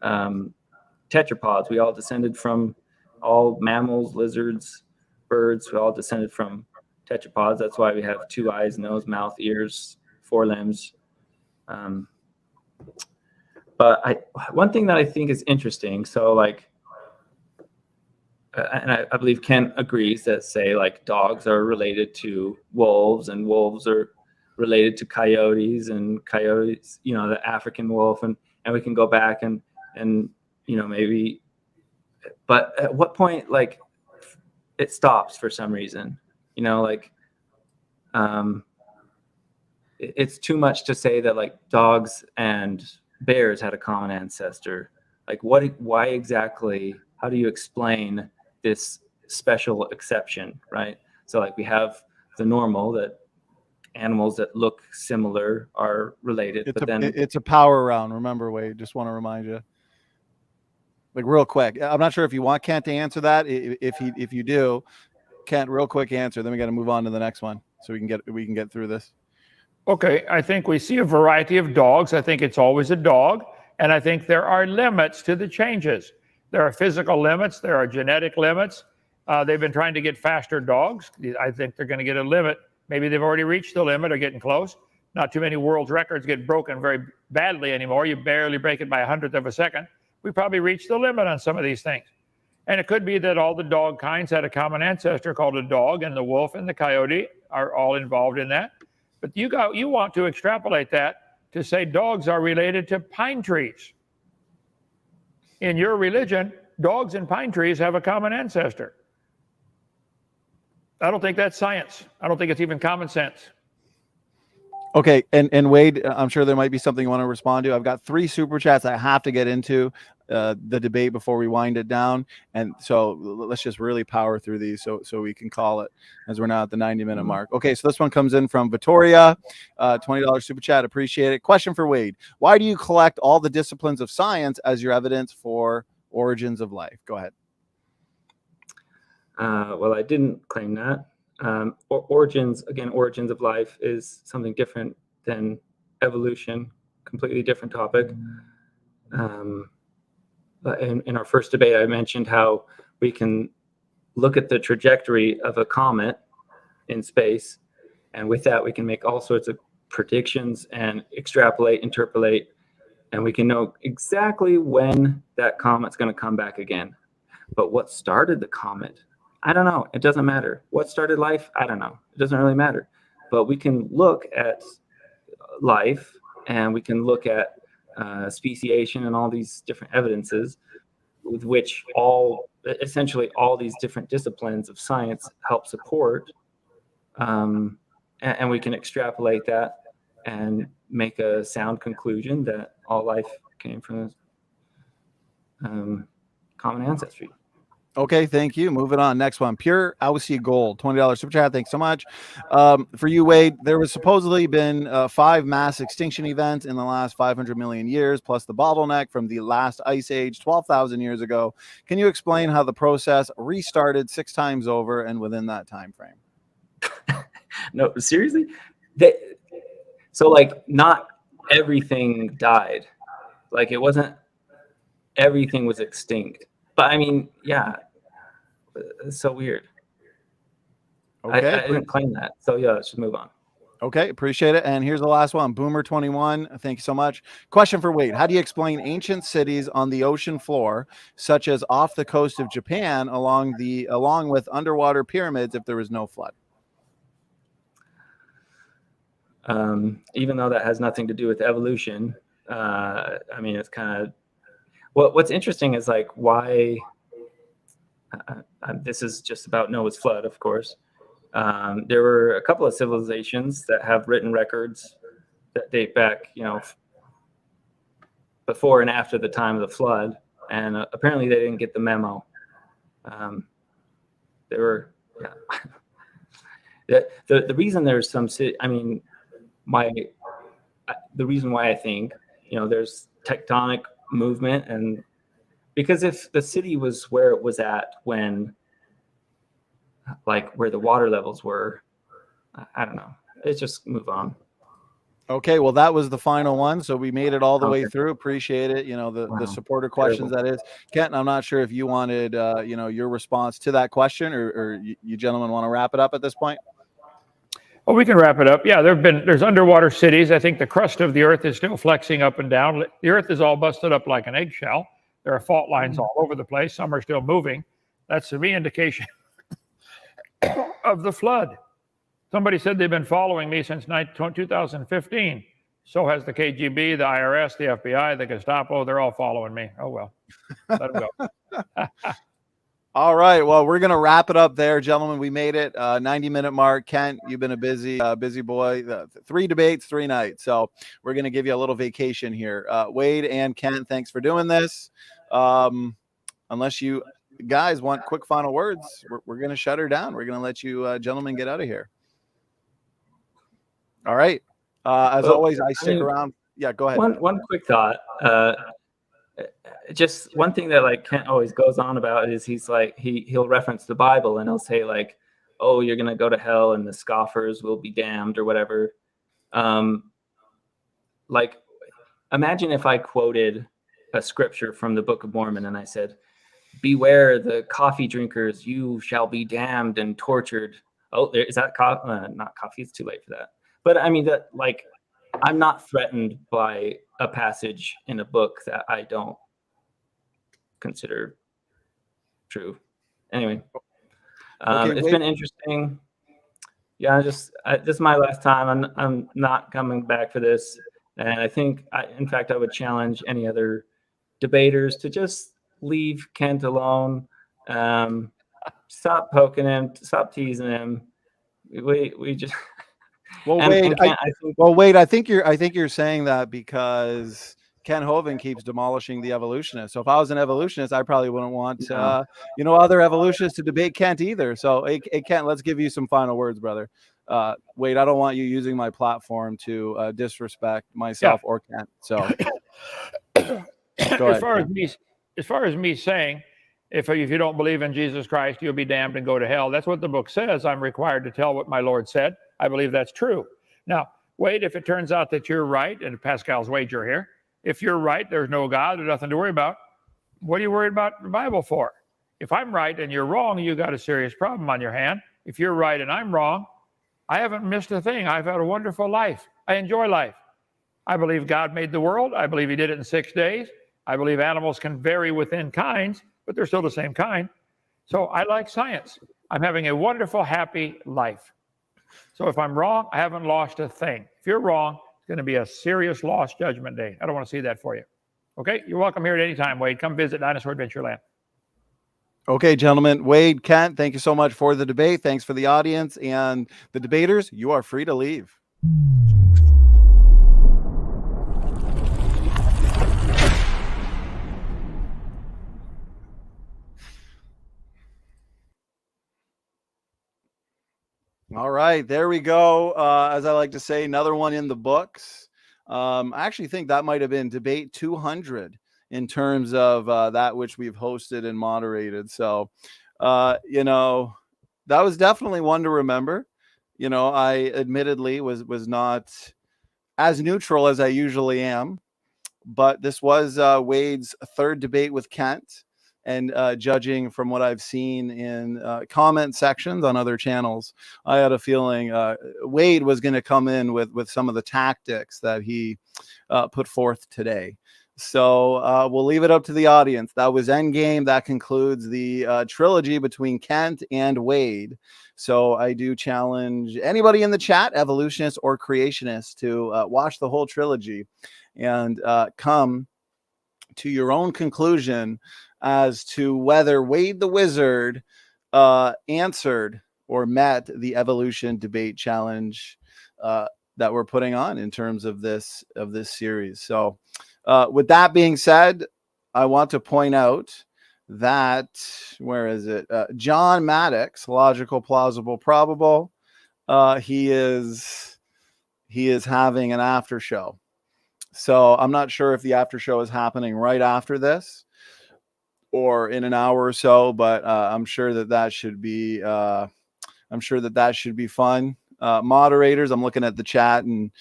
tetrapods. We all descended from all mammals, lizards, birds. We all descended from tetrapods. That's why we have 2 eyes, nose, mouth, ears, 4 limbs. But one thing that I think is interesting, so and I believe Ken agrees that, say, like dogs are related to wolves and wolves are related to coyotes and coyotes, the African wolf, and we can go back and maybe, but at what point, it stops for some reason, it's too much to say that dogs and bears had a common ancestor. Why exactly, how do you explain this special exception, right? So we have the normal that animals that look similar are related, it's a power round. Remember, Wade, just want to remind you, real quick. I'm not sure if you want Kent to answer that. If you do, Kent, real quick answer, then we got to move on to the next one so we can get through this. Okay, I think we see a variety of dogs. I think it's always a dog. And I think there are limits to the changes. There are physical limits. There are genetic limits. They've been trying to get faster dogs. I think they're going to get a limit. Maybe they've already reached the limit or getting close. Not too many world records get broken very badly anymore. You barely break it by 100th of a second. We probably reached the limit on some of these things. And it could be that all the dog kinds had a common ancestor called a dog, and the wolf and the coyote are all involved in that. But you want to extrapolate that to say dogs are related to pine trees. In your religion, dogs and pine trees have a common ancestor. I don't think that's science. I don't think it's even common sense. Okay, and Wade, I'm sure there might be something you want to respond to. I've got 3 super chats I have to get into the debate before we wind it down, and so let's just really power through these so we can call it, as we're now at the 90-minute mark. Okay, so this one comes in from Victoria, $20 super chat, appreciate it. Question for Wade: why do you collect all the disciplines of science as your evidence for origins of life? Go ahead. Well, I didn't claim that. Origins of life is something different than evolution, completely different topic. in our first debate, I mentioned how we can look at the trajectory of a comet in space, and with that we can make all sorts of predictions and extrapolate, interpolate, and we can know exactly when that comet's going to come back again. But what started the comet? I don't know. It doesn't matter. What started life? I don't know. It doesn't really matter. But we can look at life, and we can look at speciation and all these different evidences with which essentially all these different disciplines of science help support. And we can extrapolate that and make a sound conclusion that all life came from common ancestry. Okay, thank you. Moving on. Next one. Pure Aussie Gold, $20 super chat. Thanks so much. For you, Wade, there was supposedly been 5 mass extinction events in the last 500 million years, plus the bottleneck from the last ice age 12,000 years ago. Can you explain how the process restarted 6 times over and within that time frame? No, seriously? So, like, not everything died. Like, it wasn't everything was extinct. But, I mean, yeah, it's so weird. Okay. I didn't claim that. So, yeah, let's just move on. Okay, appreciate it. And here's the last one. Boomer21, thank you so much. Question for Wade. How do you explain ancient cities on the ocean floor, such as off the coast of Japan, along with underwater pyramids if there was no flood? Even though that has nothing to do with evolution, I mean, it's kind of what's interesting is like why this is just about Noah's flood, of course. There were a couple of civilizations that have written records that date back, before and after the time of the flood, and apparently they didn't get the memo. They were, yeah. The reason there's some, I mean, the reason why I think, there's tectonic movement, and because if the city was where it was at when, like, where the water levels were, I don't know. Let's just move on. Okay, well, that was the final one, so we made it all the way Okay. through. Appreciate it. The Wow. supporter questions, Terrible. that is. Kent, I'm not sure if you wanted, your response to that question, or you gentlemen want to wrap it up at this point? Well, we can wrap it up. Yeah, there's underwater cities. I think the crust of the earth is still flexing up and down. The earth is all busted up like an eggshell. There are fault lines all over the place. Some are still moving. That's the re-indication of the flood. Somebody said they've been following me since 2015. So has the KGB, the IRS, the FBI, the Gestapo. They're all following me. Oh, well. Let them go. All right. Well, we're going to wrap it up there, gentlemen. We made it. 90-minute mark. Kent, you've been a busy boy. 3 debates, 3 nights. So we're going to give you a little vacation here. Wade and Kent, thanks for doing this. Unless you guys want quick final words, we're going to shut her down. We're going to let you gentlemen get out of here. All right. As always, I stick around. Yeah, go ahead. One quick thought. Just one thing that like Kent always goes on about is he's like he'll reference the Bible and he'll say like, oh, you're gonna go to hell and the scoffers will be damned or whatever. Like, imagine if I quoted a scripture from the Book of Mormon and I said, beware the coffee drinkers, you shall be damned and tortured. Oh, is that not coffee? It's too late for that. But I mean that, like, I'm not threatened by a passage in a book that I don't consider true. Anyway, it's been interesting. Yeah, this is my last time. I'm not coming back for this, and I think, in fact, I would challenge any other debaters to just leave Kent alone. Stop poking him. Stop teasing him. We just. Well, Wade, I think you're saying that because Ken Hovind keeps demolishing the evolutionists. So if I was an evolutionist, I probably wouldn't want other evolutionists to debate Kent either. So hey, Kent, let's give you some final words, brother. Wade, I don't want you using my platform to disrespect myself or Kent. So as far as me saying, if you don't believe in Jesus Christ, you'll be damned and go to hell. That's what the book says. I'm required to tell what my Lord said. I believe that's true. Now, Wade, if it turns out that you're right, and Pascal's wager here, if you're right, there's no God, there's nothing to worry about. What are you worried about the Bible for? If I'm right and you're wrong, you got a serious problem on your hand. If you're right and I'm wrong, I haven't missed a thing. I've had a wonderful life. I enjoy life. I believe God made the world. I believe he did it in 6 days. I believe animals can vary within kinds, but they're still the same kind. So I like science. I'm having a wonderful, happy life. So if I'm wrong, I haven't lost a thing. If you're wrong, it's going to be a serious lost judgment day. I don't want to see that for you. Okay? You're welcome here at any time, Wade. Come visit Dinosaur Adventureland. Okay, gentlemen. Wade, Kent, thank you so much for the debate. Thanks for the audience. And the debaters, you are free to leave. All right, there we go. As I like to say, another one in the books. I actually think that might have been debate 200 in terms of that which we've hosted and moderated. So, you know, that was definitely one to remember. You know, I admittedly was not as neutral as I usually am, but this was Wade's third debate with Kent. And judging from what I've seen in comment sections on other channels, I had a feeling Wade was going to come in with some of the tactics that he put forth today. So we'll leave it up to the audience. That was Endgame. That concludes the trilogy between Kent and Wade. So I do challenge anybody in the chat, evolutionists or creationists, to watch the whole trilogy and come to your own conclusion as to whether Wade the Wizard answered or met the evolution debate challenge that we're putting on in terms of this series. So with that being said, I want to point out that, where is it? John Maddox, logical, plausible, probable. He is having an after show. So I'm not sure if the after show is happening right after this or in an hour or so, but I'm sure that should be fun. Moderators, I'm looking at the chat and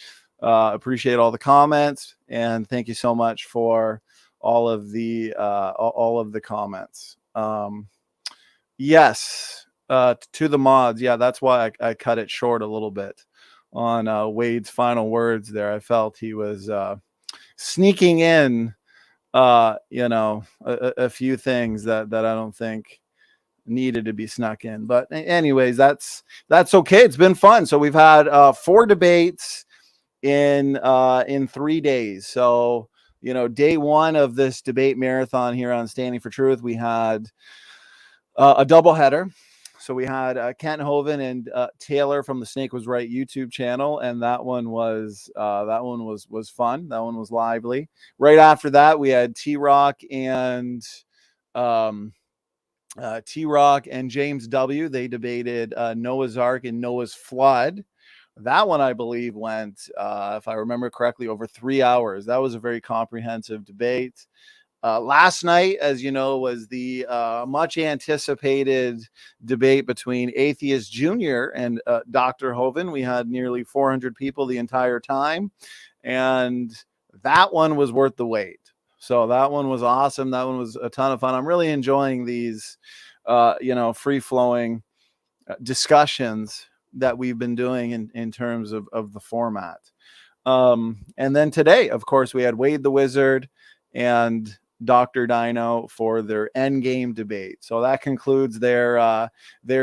appreciate all the comments, and thank you so much for all of the comments. Yes, to the mods. Yeah, that's why I cut it short a little bit on Wade's final words there. I felt he was sneaking in a few things that I don't think needed to be snuck in. But anyways, that's okay. It's been fun. So we've had 4 debates in 3 days. So, you know, day 1 of this debate marathon here on Standing for Truth, we had a doubleheader. So we had Kent Hovind and Taylor from the Snake Was Right YouTube channel, and that one was fun. That one was lively. Right after that, we had T-Rock and James W. They debated Noah's Ark and Noah's Flood. That one, I believe, went, if I remember correctly, over 3 hours. That was a very comprehensive debate. Last night, as you know, was the much anticipated debate between Atheist Jr. and Dr. Hovind. We had nearly 400 people the entire time, and that one was worth the wait. So that one was awesome. That one was a ton of fun. I'm really enjoying these, free-flowing discussions that we've been doing in terms of the format. And then today, of course, we had Wade the Wizard and Dr. Dino for their Endgame debate. So that concludes their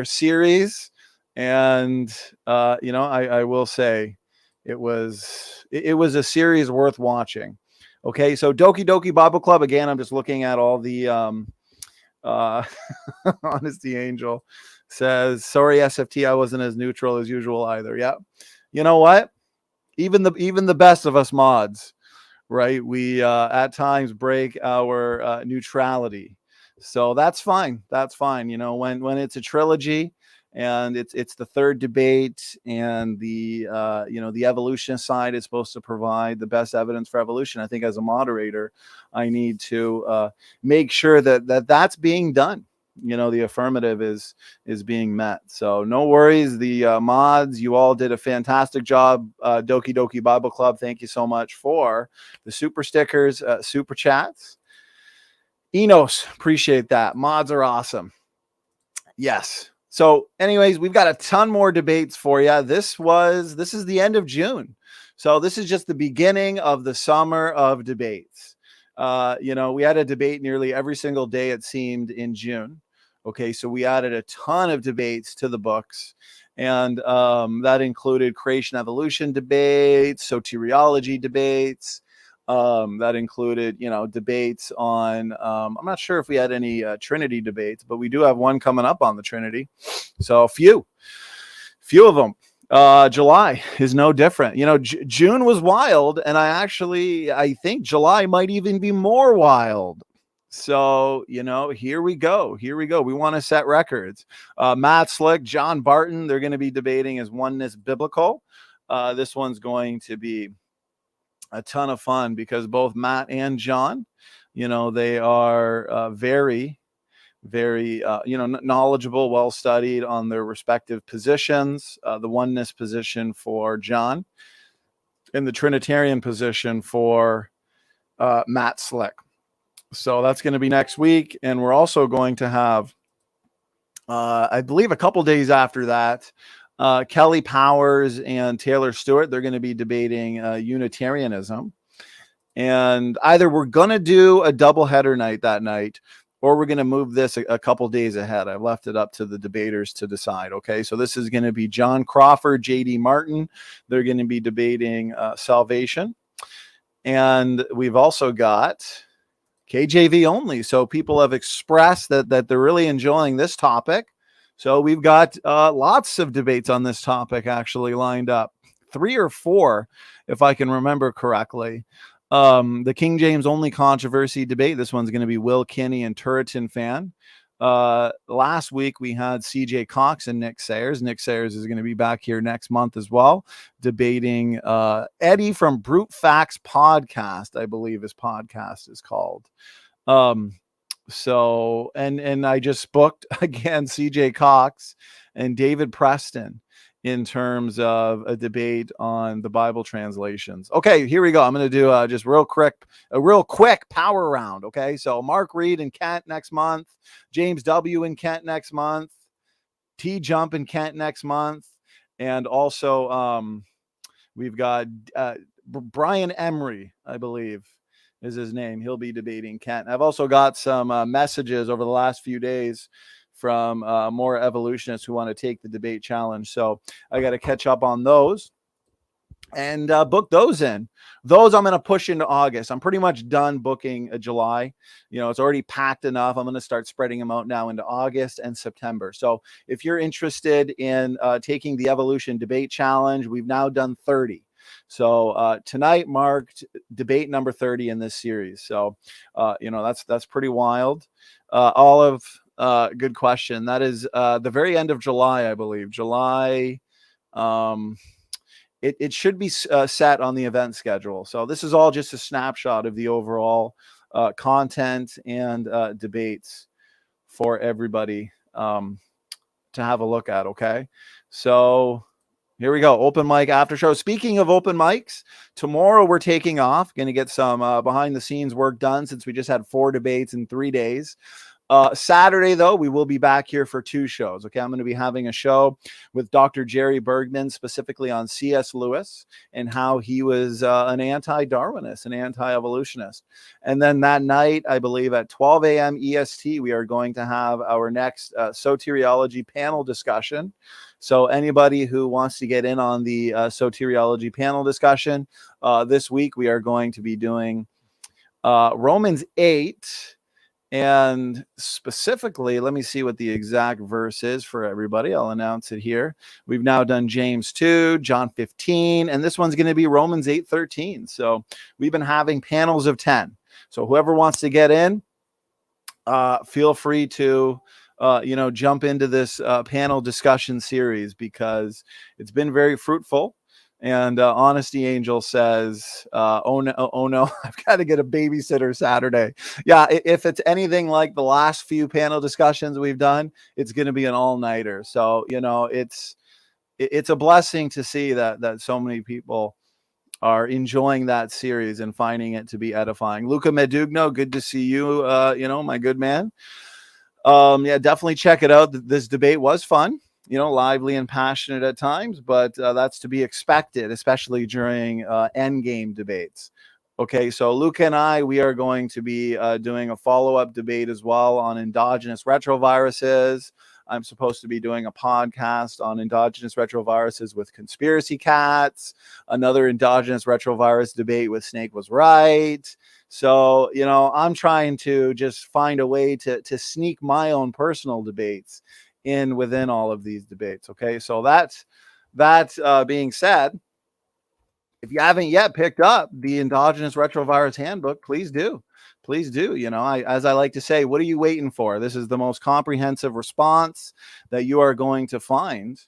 series. And I will say it was a series worth watching. Okay, so Doki Doki Bible Club, again, I'm just looking at all the Honesty Angel says, sorry SFT, I wasn't as neutral as usual either. Yeah, you know what, even the best of us mods, right, we at times break our neutrality. So that's fine. You know, when it's a trilogy and it's the third debate, and the evolution side is supposed to provide the best evidence for evolution. I think as a moderator, I need to make sure that's being done. You know, the affirmative is being met. So no worries. The mods, you all did a fantastic job. Doki Doki Bible Club, thank you so much for the super stickers, super chats. Enos, appreciate that. Mods are awesome. Yes. So anyways, we've got a ton more debates for you. This is the end of June. So this is just the beginning of the summer of debates. We had a debate nearly every single day, it seemed, in June. Okay, so we added a ton of debates to the books. And that included creation evolution debates, soteriology debates. That included, debates on, I'm not sure if we had any Trinity debates, but we do have one coming up on the Trinity. So a few of them. July is no different. June was wild, and I think July might even be more wild. So, here we go. We want to set records. Matt Slick, John Barton, they're going to be debating is oneness biblical. This one's going to be a ton of fun because both Matt and John, they are very, very, knowledgeable, well-studied on their respective positions. The oneness position for John and the Trinitarian position for Matt Slick. So that's going to be next week. And we're also going to have, I believe a couple days after that, Kelly Powers and Taylor Stewart, they're going to be debating Unitarianism. And either we're going to do a doubleheader night that night, or we're going to move this a couple days ahead. I've left it up to the debaters to decide. Okay, so this is going to be John Crawford, J.D. Martin. They're going to be debating salvation. And we've also got KJV only. So people have expressed that they're really enjoying this topic. So we've got lots of debates on this topic actually lined up. 3 or 4, if I can remember correctly. The King James only controversy debate. This one's going to be Will Kinney and Turretin Fan. Last week we had CJ Cox and Nick Sayers. Nick Sayers is going to be back here next month as well, debating Eddie from Brute Facts Podcast, I believe his podcast is called. So I just booked again CJ Cox and David Preston in terms of a debate on the Bible translations. Okay, here we go. I'm going to do just a real quick power round. Okay, so Mark Reed in Kent next month, James W. in Kent next month, T Jump in Kent next month, and also we've got Brian Emery, I believe is his name. He'll be debating Kent. I've also got some messages over the last few days from more evolutionists who want to take the debate challenge. So I got to catch up on those and book those in. Those I'm going to push into August. I'm pretty much done booking July. It's already packed enough. I'm going to start spreading them out now into August and September. So if you're interested in taking the evolution debate challenge, we've now done 30. So tonight marked debate number 30 in this series. So, that's pretty wild. Olive, good question. That is the very end of July, I believe. July, it should be set on the event schedule. So this is all just a snapshot of the overall content and debates for everybody to have a look at. Okay, so here we go. Open mic after show. Speaking of open mics, tomorrow we're taking off. Going to get some behind the scenes work done since we just had 4 debates in 3 days. Saturday, though, we will be back here for 2 shows. Okay, I'm going to be having a show with Dr. Jerry Bergman, specifically on C.S. Lewis and how he was an anti-Darwinist, an anti-evolutionist. And then that night, I believe at 12 a.m. EST, we are going to have our next soteriology panel discussion. So anybody who wants to get in on the soteriology panel discussion, this week we are going to be doing Romans 8. And specifically, let me see what the exact verse is for everybody. I'll announce it here. We've now done James 2, John 15, and this one's going to be Romans 8:13. So we've been having panels of 10. So whoever wants to get in, feel free to jump into this panel discussion series because it's been very fruitful. And Honesty Angel says, oh no, I've got to get a babysitter Saturday. Yeah, if it's anything like the last few panel discussions we've done, it's going to be an all-nighter. So, it's a blessing to see that so many people are enjoying that series and finding it to be edifying. Luca Medugno, good to see you, my good man. Yeah, definitely check it out. This debate was fun, lively and passionate at times, but that's to be expected, especially during endgame debates. Okay, so Luca and I, we are going to be doing a follow-up debate as well on endogenous retroviruses. I'm supposed to be doing a podcast on endogenous retroviruses with conspiracy cats, another endogenous retrovirus debate with Snake Was Right. So, I'm trying to just find a way to sneak my own personal debates in within all of these debates. Okay, so that being said, if you haven't yet picked up the endogenous retrovirus handbook, please do. Please do. As I like to say, what are you waiting for? This is the most comprehensive response that you are going to find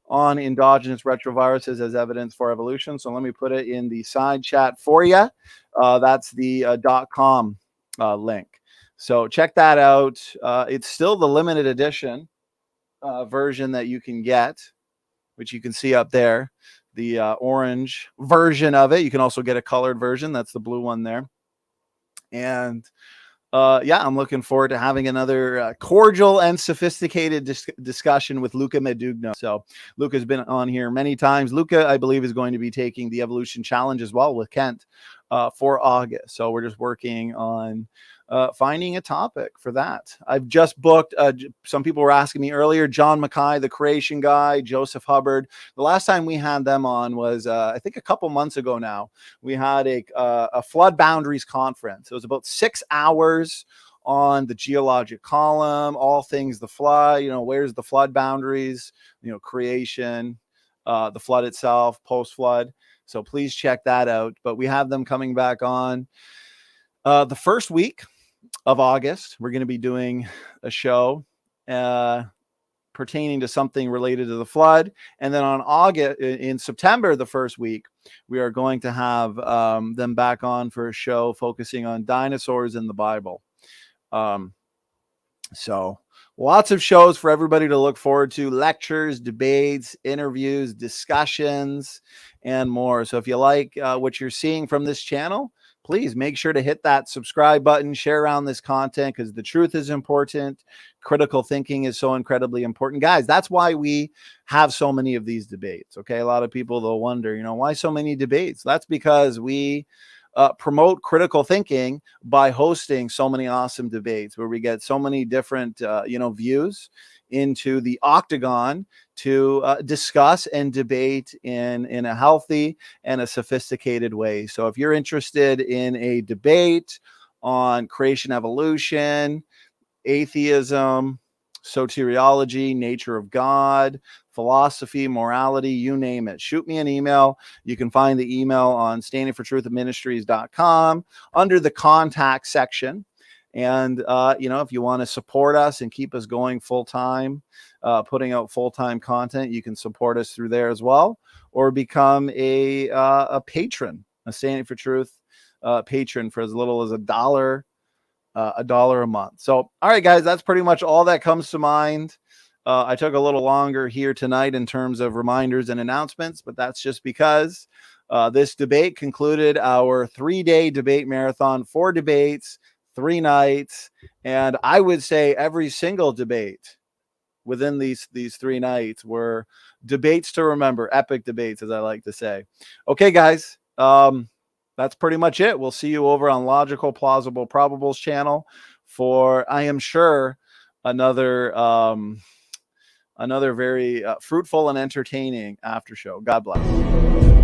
on endogenous retroviruses as evidence for evolution. So let me put it in the side chat for you. That's the .com link. So check that out. It's still the limited edition version that you can get, which you can see up there, the orange version of it. You can also get a colored version. That's the blue one there. And I'm looking forward to having another cordial and sophisticated discussion with Luca Medugno. So Luca's been on here many times. Luca, I believe, is going to be taking the Evolution Challenge as well with Kent for August. So we're just working on finding a topic for that. I've just booked, some people were asking me earlier, John Mackay, the creation guy, Joseph Hubbard. The last time we had them on was, I think a couple months ago now. We had a flood boundaries conference. It was about 6 hours on the geologic column, all things the flood, where's the flood boundaries, creation, the flood itself, post-flood. So please check that out. But we have them coming back on the first week of August. We're going to be doing a show pertaining to something related to the flood. And then in September, the first week, we are going to have them back on for a show focusing on dinosaurs in the Bible. So lots of shows for everybody to look forward to: lectures, debates, interviews, discussions, and more. So if you like what you're seeing from this channel, please make sure to hit that subscribe button, share around this content, because the truth is important. Critical thinking is so incredibly important. Guys, that's why we have so many of these debates. Okay, a lot of people, they'll wonder, why so many debates? That's because we promote critical thinking by hosting so many awesome debates where we get so many different, views into the octagon to discuss and debate in a healthy and a sophisticated way. So if you're interested in a debate on creation, evolution, atheism, soteriology, nature of God, philosophy, morality, you name it, shoot me an email. You can find the email on standingfortruthministries.com under the contact section. And, if you want to support us and keep us going full time, putting out full-time content, you can support us through there as well, or become a patron, a Standing for Truth patron for as little as $1 a month. So, all right, guys, that's pretty much all that comes to mind. I took a little longer here tonight in terms of reminders and announcements, but that's just because this debate concluded our 3-day debate marathon, 4 debates, 3 nights, and I would say every single debate within these 3 nights were debates to remember, epic debates, as I like to say. Okay, guys, that's pretty much it. We'll see you over on Logical, Plausible, Probables channel for, I am sure, another very fruitful and entertaining after show. God bless.